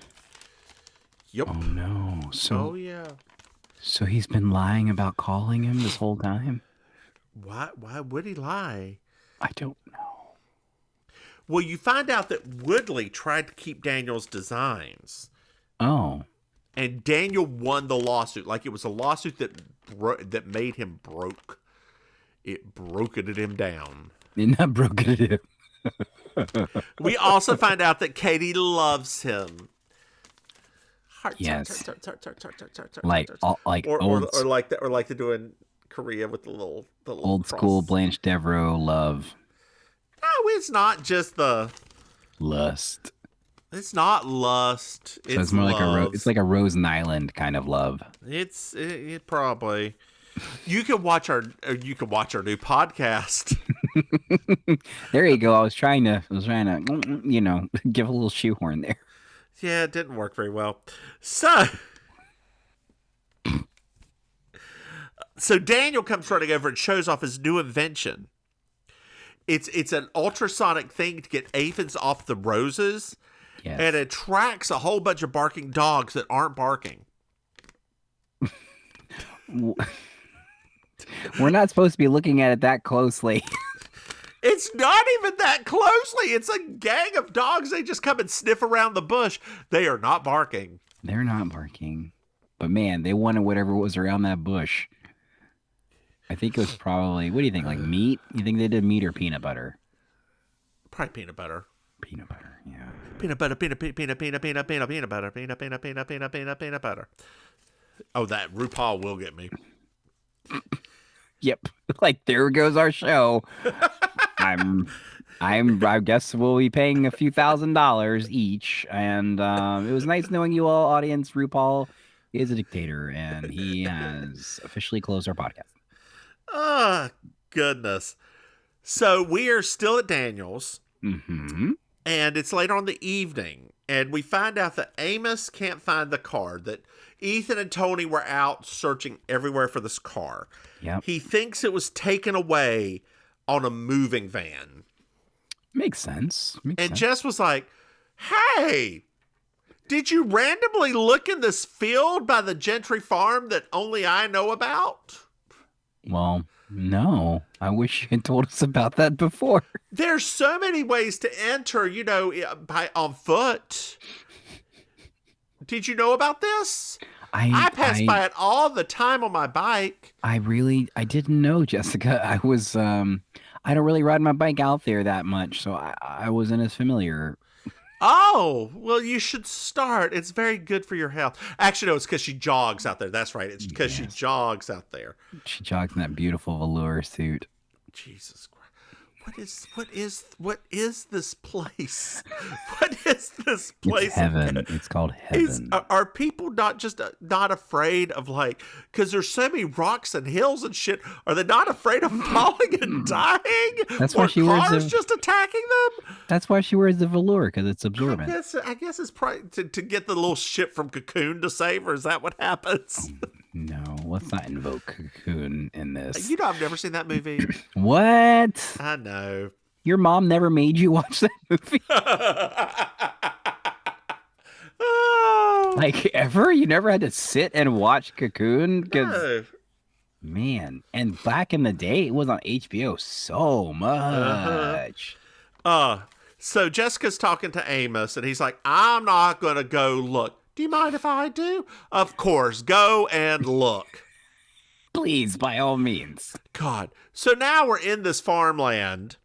Yep. Oh no! Oh yeah. So he's been lying about calling him this whole time? Why would he lie? I don't know. Well, you find out that Woodley tried to keep Daniel's designs, Oh. and Daniel won the lawsuit. Like, it was a lawsuit that made him broke. It broketed him down. You're not broken it. We also find out that Katie loves him. Hearts, Yes. hearts. Like or like they do in Korea with the little old cross. school Blanche Devereaux love. No, it's not just the. Lust. It's not lust. So it's more love. it's like a Rosen Island kind of love. It probably. You can watch our new podcast. There you go. I was trying to give a little shoehorn there. Yeah, it didn't work very well. So Daniel comes running over and shows off his new invention. It's an ultrasonic thing to get aphids off the roses, Yes. and it tracks a whole bunch of barking dogs that aren't barking. We're not supposed to be looking at it that closely. It's not even that closely. It's a gang of dogs. They just come and sniff around the bush. They are not barking. They're not barking. But man, they wanted whatever was around that bush. I think it was probably, what do you think, like meat? You think they did meat or peanut butter? Probably peanut butter. Peanut butter, yeah. Peanut butter. Oh, that RuPaul will get me. Yep. Like, there goes our show. I guess we'll be paying a few $1,000s each. And it was nice knowing you all, audience. RuPaul is a dictator, and he has officially closed our podcast. Oh, goodness. So we are still at Daniel's, Mm-hmm. and it's later on in the evening, and we find out that Amos can't find the car, that Ethan and Tony were out searching everywhere for this car. Yep. He thinks it was taken away on a moving van. Makes sense. And Jess was like, "Hey, did you randomly look in this field by the Gentry farm that only I know about?" Well, no. I wish you had told us about that before. There's so many ways to enter, on foot. Did you know about this? I pass by it all the time on my bike. I didn't know, Jessica. I don't really ride my bike out there that much, so I wasn't as familiar. Oh, well, you should start. It's very good for your health. Actually, no, it's because she jogs out there. That's right. It's because she jogs out there. She jogs in that beautiful velour suit. Jesus Christ. What is this place? What is this place? It's heaven. It's called heaven. Are people not afraid of, like, because there's so many rocks and hills and shit, are they not afraid of falling and dying? That's why she wears cars just attacking them? That's why she wears the velour, because it's absorbent. I guess it's probably to get the little ship from Cocoon to save her. Is that what happens? No, let's not invoke Cocoon in this. You know, I've never seen that movie. What? I know. Your mom never made you watch that movie? Oh, Like, ever? You never had to sit and watch Cocoon? 'Cause, no. man, and back in the day, it was on HBO so much. So Jessica's talking to Amos, and he's like, "I'm not going to go look. Do you mind if I do?" Of course, go and look. Please, by all means. God. So now we're in this farmland,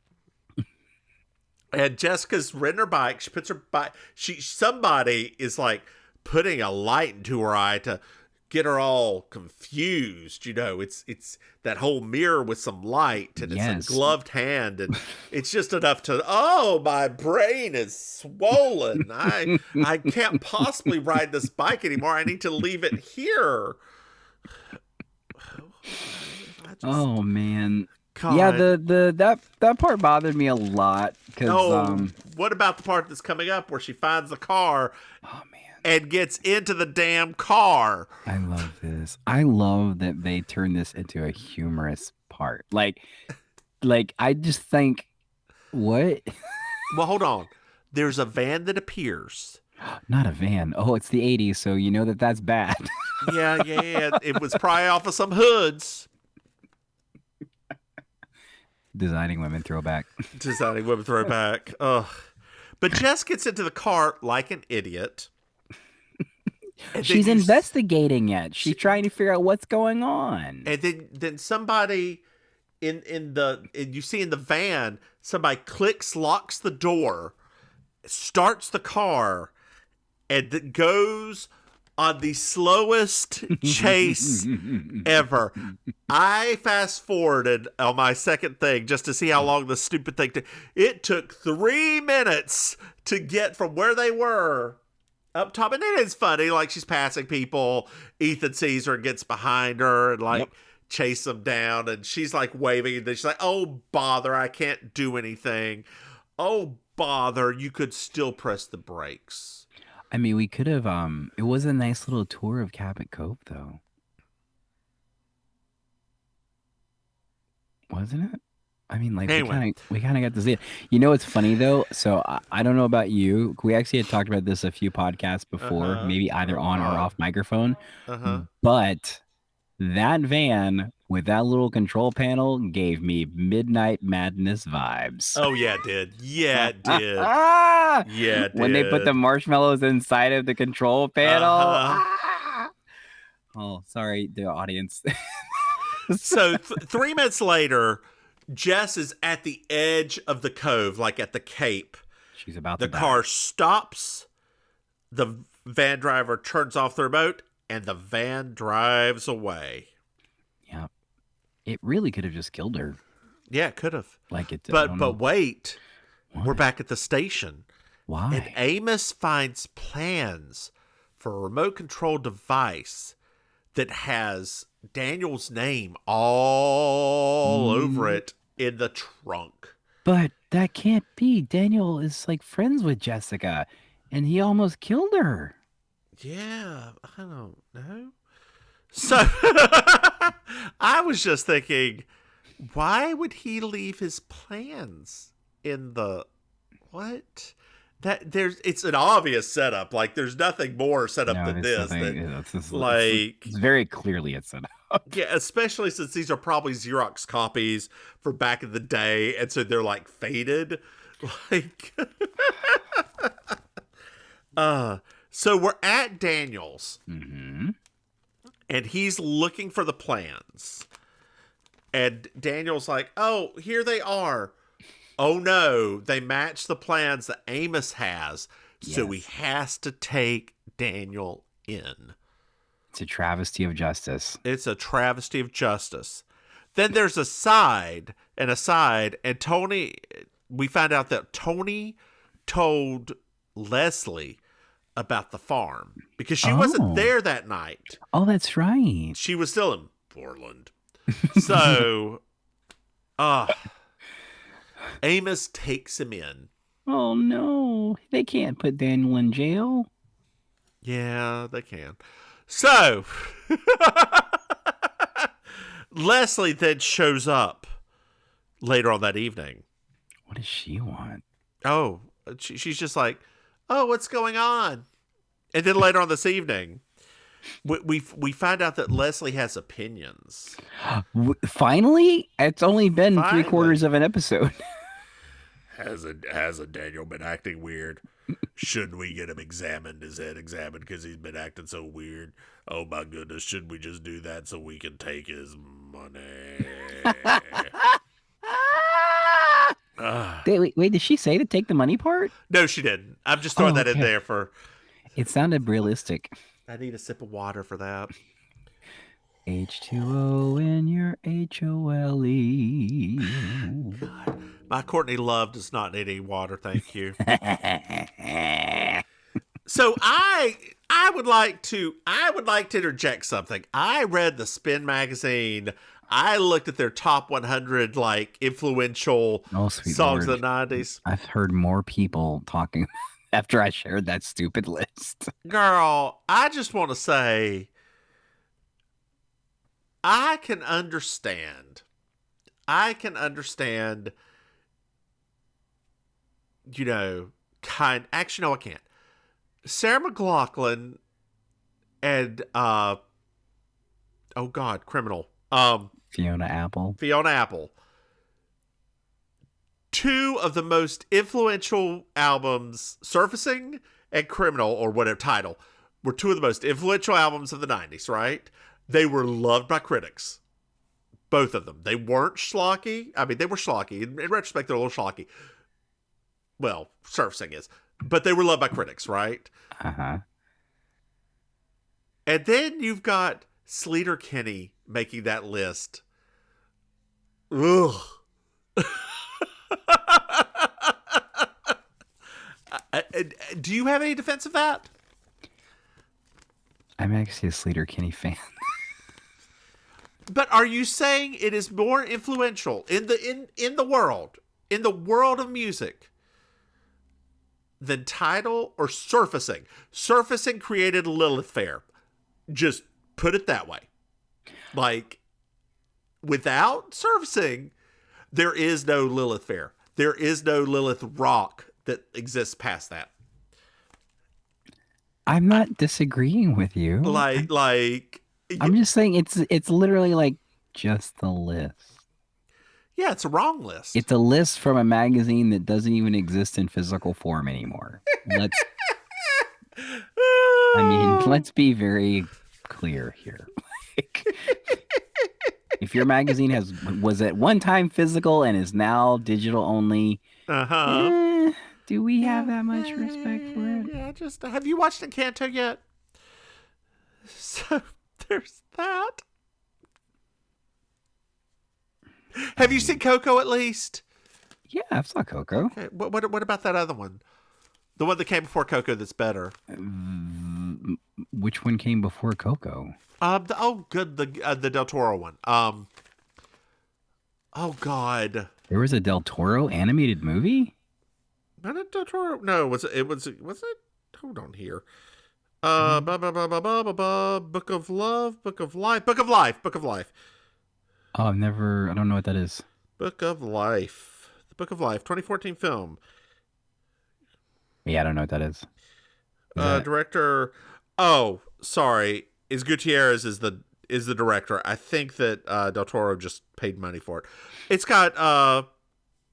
and Jessica's ridden her bike. She puts her bike. Somebody is like putting a light into her eye to get her all confused. It's that whole mirror with some light and Yes. it's a gloved hand, and it's just enough to, oh, my brain is swollen. I can't possibly ride this bike anymore. I need to leave it here. Oh man. God. Yeah, that part bothered me a lot because what about the part that's coming up where she finds the car? Oh man. And gets into the damn car. I love this. I love that they turn this into a humorous part. Like I just think, what? Well, hold on. There's a van that appears. Not a van. Oh, it's the 80s, so you know that's bad. Yeah. It was probably off of some hoods. Designing women throwback. Ugh. But Jess gets into the car like an idiot. She's investigating it. She's trying to figure out what's going on. And then somebody in you see in the van, somebody locks the door, starts the car, and then goes on the slowest chase ever. I fast forwarded on my second thing just to see how long the stupid thing took. It took 3 minutes to get from where they were up top. And it is funny, like she's passing people. Ethan sees her and gets behind her and chase them down. And she's like waving. And then she's like, oh, bother, I can't do anything. Oh, bother, you could still press the brakes. I mean, we could have, it was a nice little tour of Cabot Cove, though. Wasn't it? I mean, like, anyway. we kind of got to see it. You know what's funny, though? So, I don't know about you. We actually had talked about this a few podcasts before, maybe either on or off microphone. But that van with that little control panel gave me Midnight Madness vibes. Oh, yeah, it did. Yeah, it did. Yeah, it did. When they put the marshmallows inside of the control panel. Oh, sorry, the audience. So 3 minutes later, Jess is at the edge of the cove, like at the cape. She's about to die. The car stops. The van driver turns off the remote, and the van drives away. Yeah. It really could have just killed her. Yeah, it could have. Like it. But wait. What? We're back at the station. Why? And Amos finds plans for a remote control device that has Daniel's name all over it in the trunk. But that can't be. Daniel is like friends with Jessica, and he almost killed her. Yeah, I don't know. So I was just thinking, why would he leave his plans in the what? It's an obvious setup. Like there's nothing more set up than this. It's very clearly a setup. Yeah, especially since these are probably Xerox copies for back in the day, and so they're like faded. Like so we're at Daniel's. Mm-hmm. And he's looking for the plans. And Daniel's like, oh, here they are. Oh, no. They match the plans that Amos has. Yes. So he has to take Daniel in. It's a travesty of justice. It's a travesty of justice. Then there's a side. And Tony, we find out that Tony told Leslie about the farm because she wasn't there that night. Oh, that's right. She was still in Portland. So, Amos takes him in. Oh, no. They can't put Daniel in jail. Yeah, they can. So, Leslie then shows up later on that evening. What does she want? Oh, she's just like, oh, what's going on? And then later on this evening, we find out that Leslie has opinions. Finally? It's only been 3/4 of an episode. Hasn't Daniel been acting weird? Shouldn't we get him examined, his head examined, because he's been acting so weird? Oh my goodness, shouldn't we just do that so we can take his money? Wait, did she say to take the money part? No, she didn't. I'm just throwing that in there for... It sounded realistic. I need a sip of water for that. H2O in your HOLE. My Courtney Love does not need any water, thank you. So I would like to interject something. I read the Spin magazine. I looked at their top 100 like influential Sweet songs Lord. of the 90s. I've heard more people talking after I shared that stupid list. Girl, I just want to say I can understand, you know, actually, no, I can't. Sarah McLachlan and, Criminal. Fiona Apple. Two of the most influential albums, Surfacing and Criminal, or whatever title, were two of the most influential albums of the 90s, right? They were loved by critics. Both of them. They weren't schlocky. I mean, they were schlocky. In retrospect, they're a little schlocky. Well, Surfacing is. But they were loved by critics, right? Uh-huh. And then you've got Sleater Kinney making that list. Ugh. Do you have any defense of that? I'm actually a Sleater Kinney fan. But are you saying it is more influential in the world of music than Tidal or Surfacing? Surfacing created Lilith Fair. Just put it that way. Like, without Surfacing, there is no Lilith Fair. There is no Lilith Rock that exists past that. I'm not disagreeing with you. I'm just saying it's literally like just the list. Yeah, it's a wrong list. It's a list from a magazine that doesn't even exist in physical form anymore. Let's be very clear here. If your magazine was at one time physical and is now digital only, do we have that much respect for it? Yeah, just have you watched Encanto yet? So there's that. Have you seen Coco at least? Yeah, I saw Coco. Okay. What about that other one? The one that came before Coco that's better. Which one came before Coco? The Del Toro one. Oh God. There was a Del Toro animated movie? Not a Del Toro. No, was it? Hold on here. Book of Love, Book of Life. Oh, I don't know what that is. Book of Life. The Book of Life, 2014 film. Yeah, I don't know what that is. Director. Oh, sorry. Gutierrez is the director. I think that Del Toro just paid money for it. It's got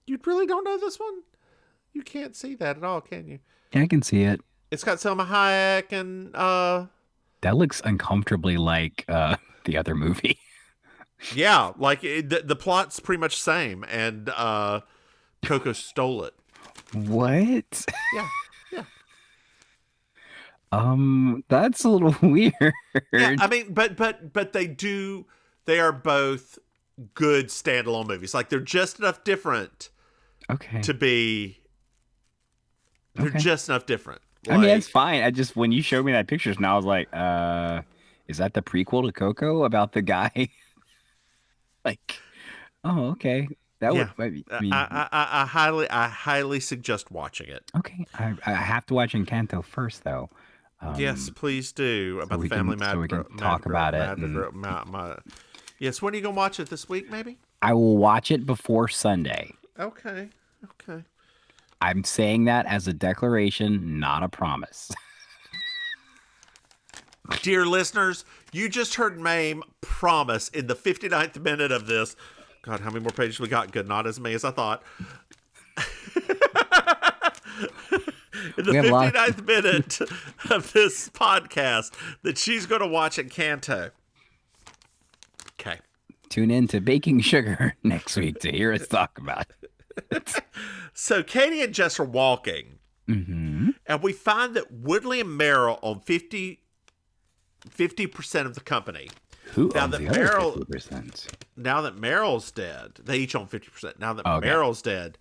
you really don't know this one? You can't see that at all, can you? Yeah, I can see it. It's got Selma Hayek and that looks uncomfortably like the other movie. Yeah, like the plot's pretty much the same, and Coco stole it. What? Yeah. That's a little weird. Yeah, I mean, but they are both good standalone movies. Like, they're just enough different. Okay. To be. They're just enough different. I mean, it's fine. I just, when you showed me that pictures, and I was like, is that the prequel to Coco about the guy? Like, oh, okay. That would. I highly suggest watching it. Okay, I have to watch Encanto first, though. Yes, please do. About the family matter. So we can talk about it. Yes, when are you gonna watch it this week? Maybe I will watch it before Sunday. Okay. I'm saying that as a declaration, not a promise. Dear listeners, you just heard Maim promise in the 59th minute of this. God, how many more pages we got? Good, not as many as I thought. In the 59th minute of this podcast that she's going to watch Encanto. Okay. Tune in to Baking Sugar next week to hear us talk about it. So Katie and Jess are walking. Mm-hmm. And we find that Woodley and Merrill own 50% of the company. Who Now owns that the other Meryl- 50%? Now that Meryl's dead, they each own 50%. Now that Okay. Meryl's dead,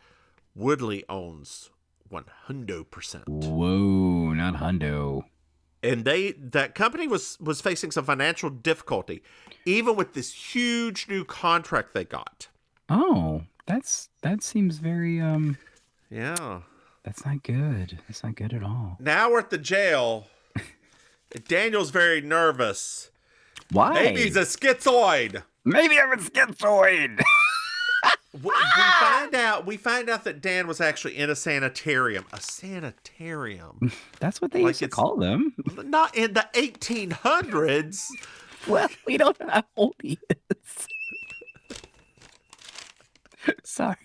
Woodley owns 100%. Whoa, not hundo. And that company was facing some financial difficulty, even with this huge new contract they got. Oh, that seems very Yeah. That's not good. That's not good at all. Now we're at the jail. Daniel's very nervous. Why? Maybe he's a schizoid. Maybe I'm a schizoid. We find out that Dan was actually in a sanitarium. A sanitarium. That's what they used to call them. Not in the 1800s. Well, we don't know how old he is. Sorry.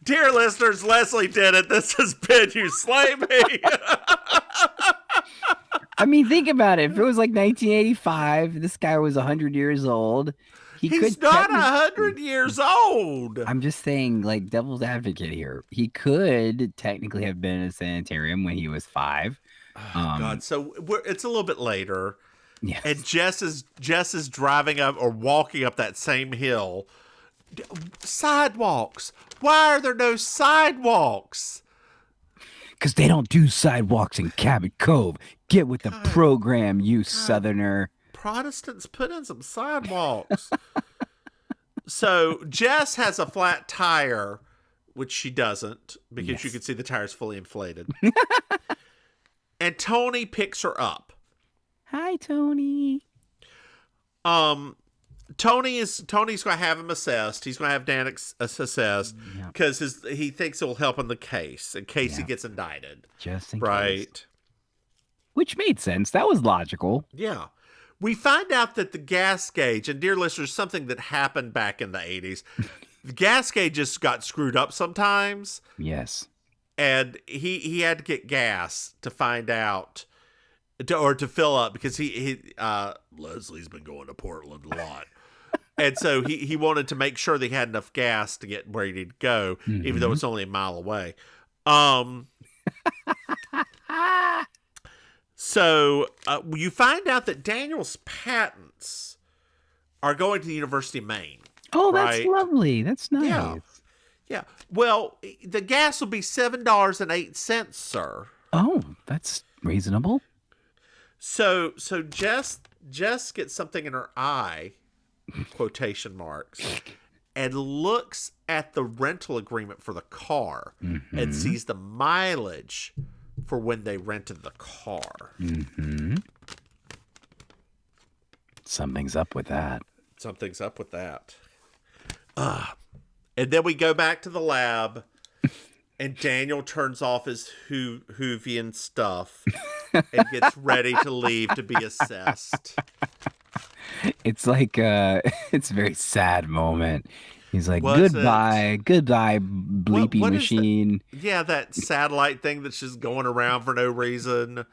Dear listeners, Leslie did it. This has been You Slay Me. I mean, think about it. If it was like 1985, this guy was 100 years old. He's not 100 years old. I'm just saying, like, devil's advocate here. He could technically have been in a sanitarium when he was 5. Oh, God, so it's a little bit later. Yes. And Jess is driving up or walking up that same hill. Sidewalks. Why are there no sidewalks? Because they don't do sidewalks in Cabot Cove. Get with the program, you Southerner. Protestants put in some sidewalks. So Jess has a flat tire, which she doesn't, because you can see the tire's fully inflated. And Tony picks her up. Hi, Tony. Tony's going to have him assessed. He's going to have Dan assessed because he thinks it will help in the case in case he gets indicted. Just in case. Which made sense. That was logical. Yeah. We find out that the gas gauge, and dear listeners, something that happened back in the 80s, the gas gauge just got screwed up sometimes. Yes. And he had to get gas to find out, to fill up, because Leslie's been going to Portland a lot. And so he wanted to make sure that he had enough gas to get where he needed to go, even though it's only a mile away. So you find out that Daniel's patents are going to the University of Maine. Oh, that's lovely. That's nice. Yeah. Well, the gas will be $7.08, sir. Oh, that's reasonable. So Jess gets something in her eye, quotation marks, and looks at the rental agreement for the car and sees the mileage for when they rented the car. Something's up with that. And then we go back to the lab, and Daniel turns off his Hoovian stuff and gets ready to leave to be assessed. It's like it's a very sad moment. He's like, goodbye, bleepy machine. That satellite thing that's just going around for no reason.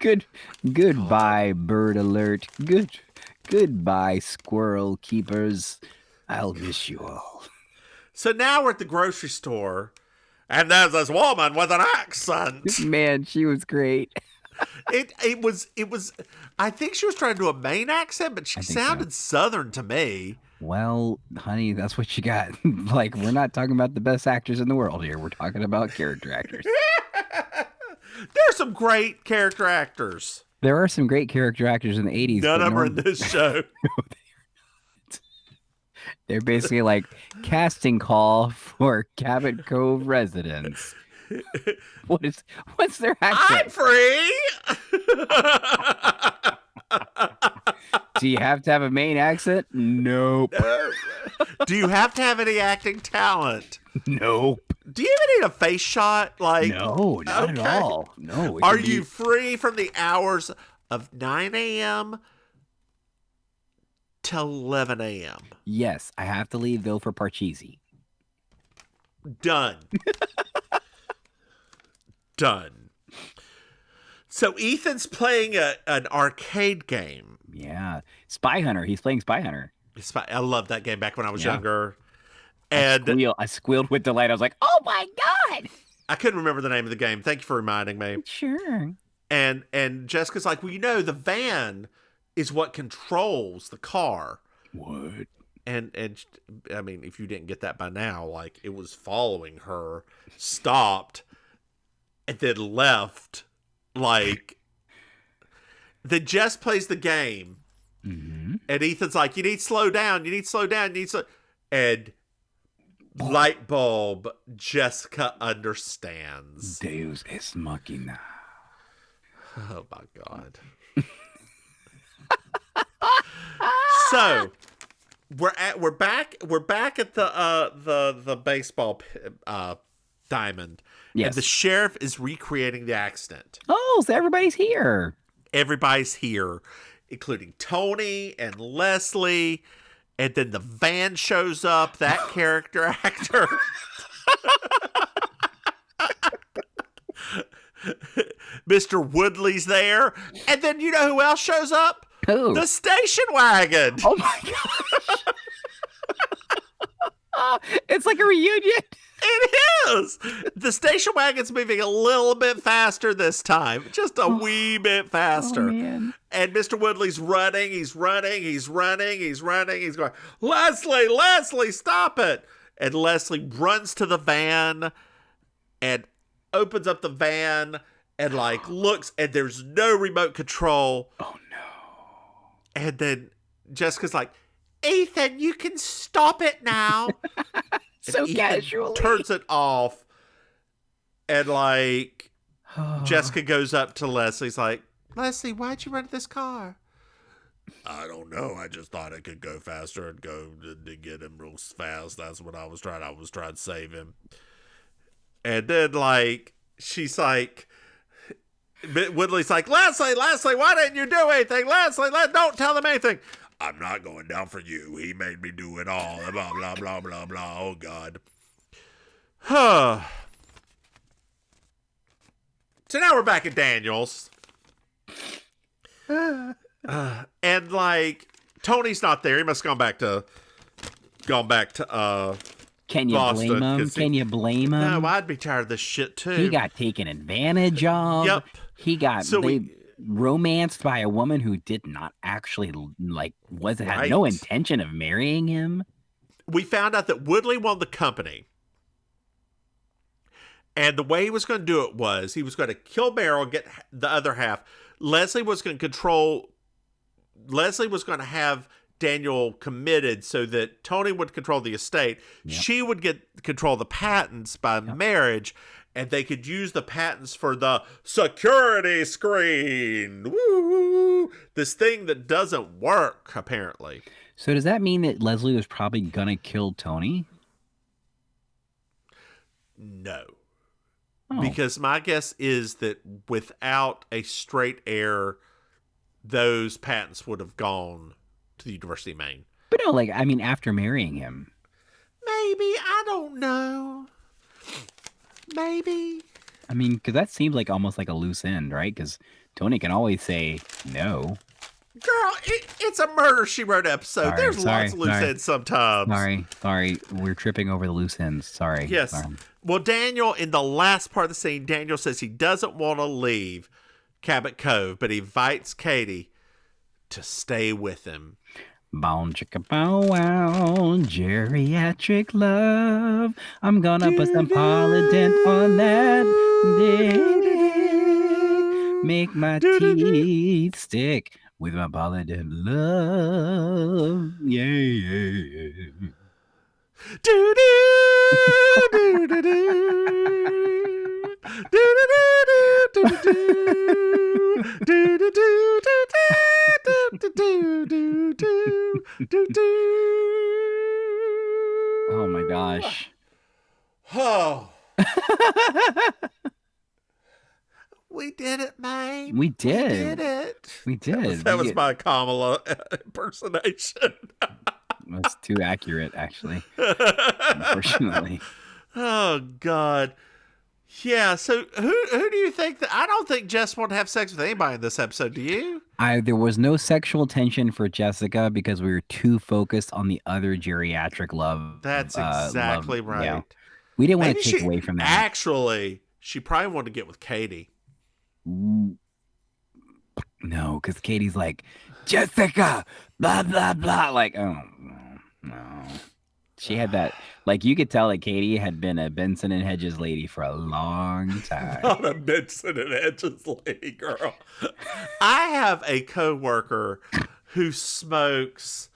Goodbye, bird alert. Goodbye, squirrel keepers. I'll miss you all. So now we're at the grocery store, and there's this woman with an accent. Man, she was great. It was. I think she was trying to do a Maine accent, but she sounded Southern to me. Well, honey, that's what you got. Like, we're not talking about the best actors in the world here. We're talking about character actors. There's some great character actors. There are some great character actors in the 80s. None of them are in this show. No, they are not. They're basically like casting call for Cabot Cove residents. What's their accent? I'm free. Do you have to have a Maine accent? Nope. Do you have to have any acting talent? Nope. Do you even need a face shot? No, not at all. No. Are you free from the hours of 9 a.m. to 11 a.m.? Yes, I have to leave though for Parcheesi. Done. Done. So Ethan's playing an arcade game. Yeah. Spy Hunter. He's playing Spy Hunter. I loved that game back when I was younger. And I squealed with delight. I was like, oh my God. I couldn't remember the name of the game. Thank you for reminding me. Sure. And Jessica's like, well, the van is what controls the car. What? And I mean, if you didn't get that by now, like, it was following her, stopped, and then left. Like, then Jess plays the game. Mm-hmm. And Ethan's like, you need to slow down. And light bulb, Jessica understands. Deus ex machina. Oh my God. So we're back at the baseball diamond. Yes. And the sheriff is recreating the accident. Oh, so everybody's here. Everybody's here, including Tony and Leslie. And then the van shows up, that character actor. Mr. Woodley's there. And then you know who else shows up? Who? The station wagon. Oh my gosh. It's like a reunion. It is. The station wagon's moving a little bit faster this time. Just a wee bit faster. Oh, man. And Mr. Woodley's running. He's going, Leslie, stop it. And Leslie runs to the van and opens up the van and like looks, and there's no remote control. Oh no. And then Jessica's like, Ethan, you can stop it now. So Ethan casually. turns it off. And like Jessica goes up to Leslie's like, Leslie, why'd you run this car? I don't know. I just thought it could go faster and go to get him real fast. That's what I was trying. I was trying to save him. And then like she's like, Woodley's like, Leslie, why didn't you do anything? Leslie, don't tell them anything. I'm not going down for you. He made me do it all. Blah, blah, blah, blah, blah. Oh, God. So now we're back at Daniels. And, like, Tony's not there. He must have gone back to Can you Boston, blame him? Can you blame him? No, I'd be tired of this shit, too. He got taken advantage of. Yep. He got romanced by a woman who did not actually had no intention of marrying him. We found out that Woodley won the company. And the way he was going to do it was he was going to kill Meryl, get the other half. Leslie was going to have Daniel committed so that Tony would control the estate. Yep. She would get control of the patents by marriage, and they could use the patents for the security screen. Woo! This thing that doesn't work, apparently. So does that mean that Leslie was probably going to kill Tony? No. Oh. Because my guess is that without a straight heir, those patents would have gone to the University of Maine. But no, after marrying him. Maybe. I don't know. Maybe. I mean, because that seems like almost like a loose end, right? Because Tony can always say no. Girl, it's a Murder, She Wrote episode. There's lots of loose ends sometimes. Sorry. We're tripping over the loose ends. Sorry. Yes. Sorry. Well, Daniel, in the last part of the scene, Daniel says he doesn't want to leave Cabot Cove, but he invites Katie to stay with him. Bow chicka bow wow, geriatric love. I'm gonna put some polydent on that dick. Make my teeth stick with my polydent love. Yeah. Do do do do do. Do do do do do do do do. Oh my gosh. Oh. We did it, Maim. We did. We did it. That was my Kamala impersonation. That's too accurate, actually. Unfortunately. Oh, God. Yeah, so who do you think that... I don't think Jess wanted to have sex with anybody in this episode, do you? There was no sexual tension for Jessica because we were too focused on the other geriatric love. That's exactly right. Yeah. We didn't want to take away from that. Actually, she probably wanted to get with Katie. No, because Katie's like, Jessica, blah, blah, blah. Like, oh, no. She had that, like, you could tell that Katie had been a Benson and Hedges lady for a long time. Not a Benson and Hedges lady, girl. I have a coworker who smokes.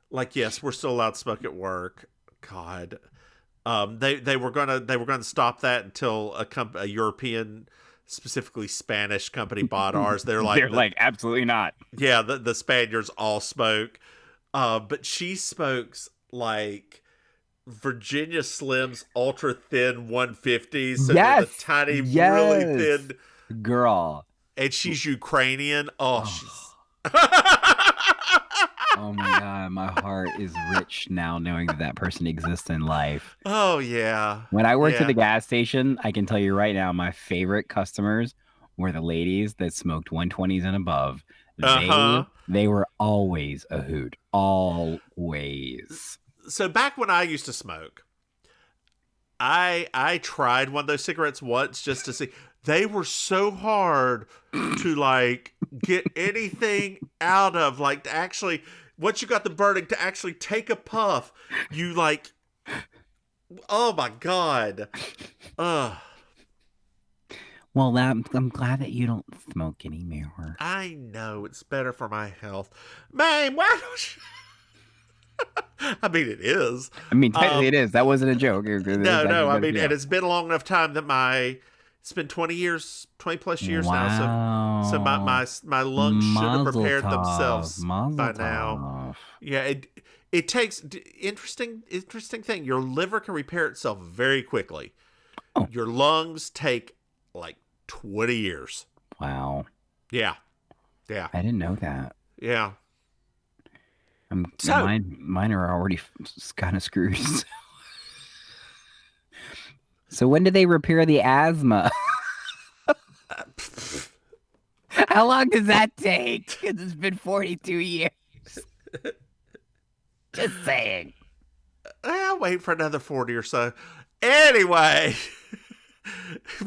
Like, yes, we're still allowed to smoke at work. God, they were gonna stop that until a European, specifically Spanish company bought ours. They're like absolutely not. Yeah, the Spaniards all smoke, but she smokes like Virginia Slims ultra thin 150s. So they're the tiny, really thin girl. And she's Ukrainian. Oh, she's. Oh my God, my heart is rich now knowing that person exists in life. Oh yeah. When I worked at the gas station, I can tell you right now, my favorite customers were the ladies that smoked 120s and above. They were always a hoot. Always. So back when I used to smoke, I tried one of those cigarettes once just to see. They were so hard to like get anything out of, like to actually, once you got the burning, to actually take a puff, you like, oh my God. Ugh. Well, I'm glad that you don't smoke anymore. I know, it's better for my health. Maim, why don't you? I mean, it is. I mean, technically it is. That wasn't a joke. No. I mean, and it's been a long enough time that it's been 20 plus years now. So my lungs should have prepared themselves by now. Yeah, it takes interesting thing. Your liver can repair itself very quickly. Oh. Your lungs take like 20 years. Wow. Yeah. I didn't know that. Yeah. Mine are already kind of screwed. So when do they repair the asthma? How long does that take? Because it's been 42 years. Just saying. I'll wait for another 40 or so. Anyway,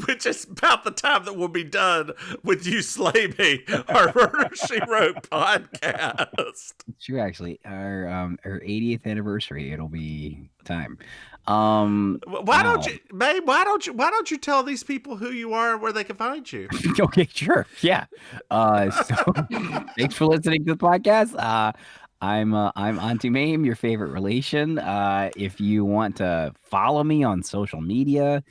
which is about the time that we'll be done with You Slay Me, our Murder, She Wrote podcast. True, actually. Our 80th anniversary, it'll be time. Why don't you tell these people who you are and where they can find you? Okay, sure. Yeah. So thanks for listening to the podcast. I'm Auntie Maim, your favorite relation. If you want to follow me on social media,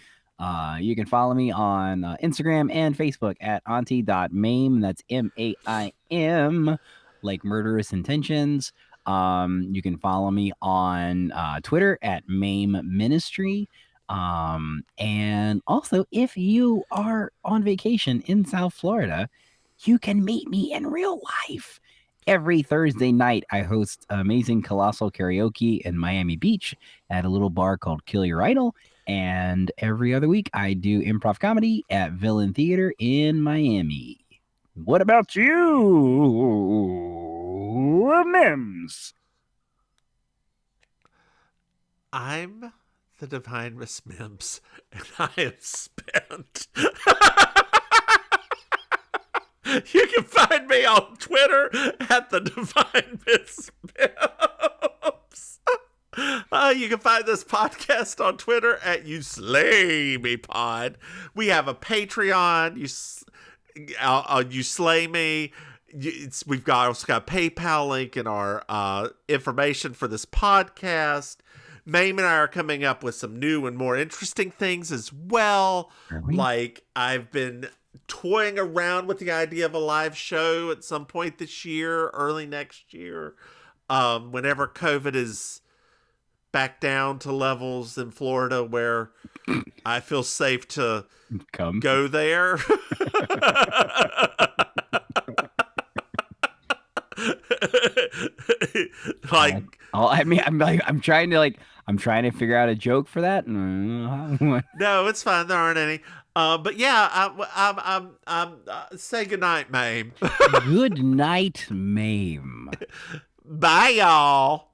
you can follow me on Instagram and Facebook at auntie.maim. That's MAIM, like murderous intentions. You can follow me on Twitter at Maim Ministry. And also, if you are on vacation in South Florida, you can meet me in real life. Every Thursday night, I host amazing colossal karaoke in Miami Beach at a little bar called Kill Your Idol. And every other week, I do improv comedy at Villain Theater in Miami. What about you, Mims? I'm the Divine Miss Mims, and I am spent. You can find me on Twitter at the Divine Miss Mims. You can find this podcast on Twitter at You Slay Me Pod. We have a Patreon. You Slay Me. We've also got a PayPal link in our information for this podcast. Maim and I are coming up with some new and more interesting things as well. Like, I've been toying around with the idea of a live show at some point this year, early next year, whenever COVID is back down to levels in Florida where I feel safe to go there. Like, I'm trying to figure out a joke for that. No, it's fine. There aren't any. But yeah, I'm say goodnight, Maim. Good night, Maim. Bye, y'all.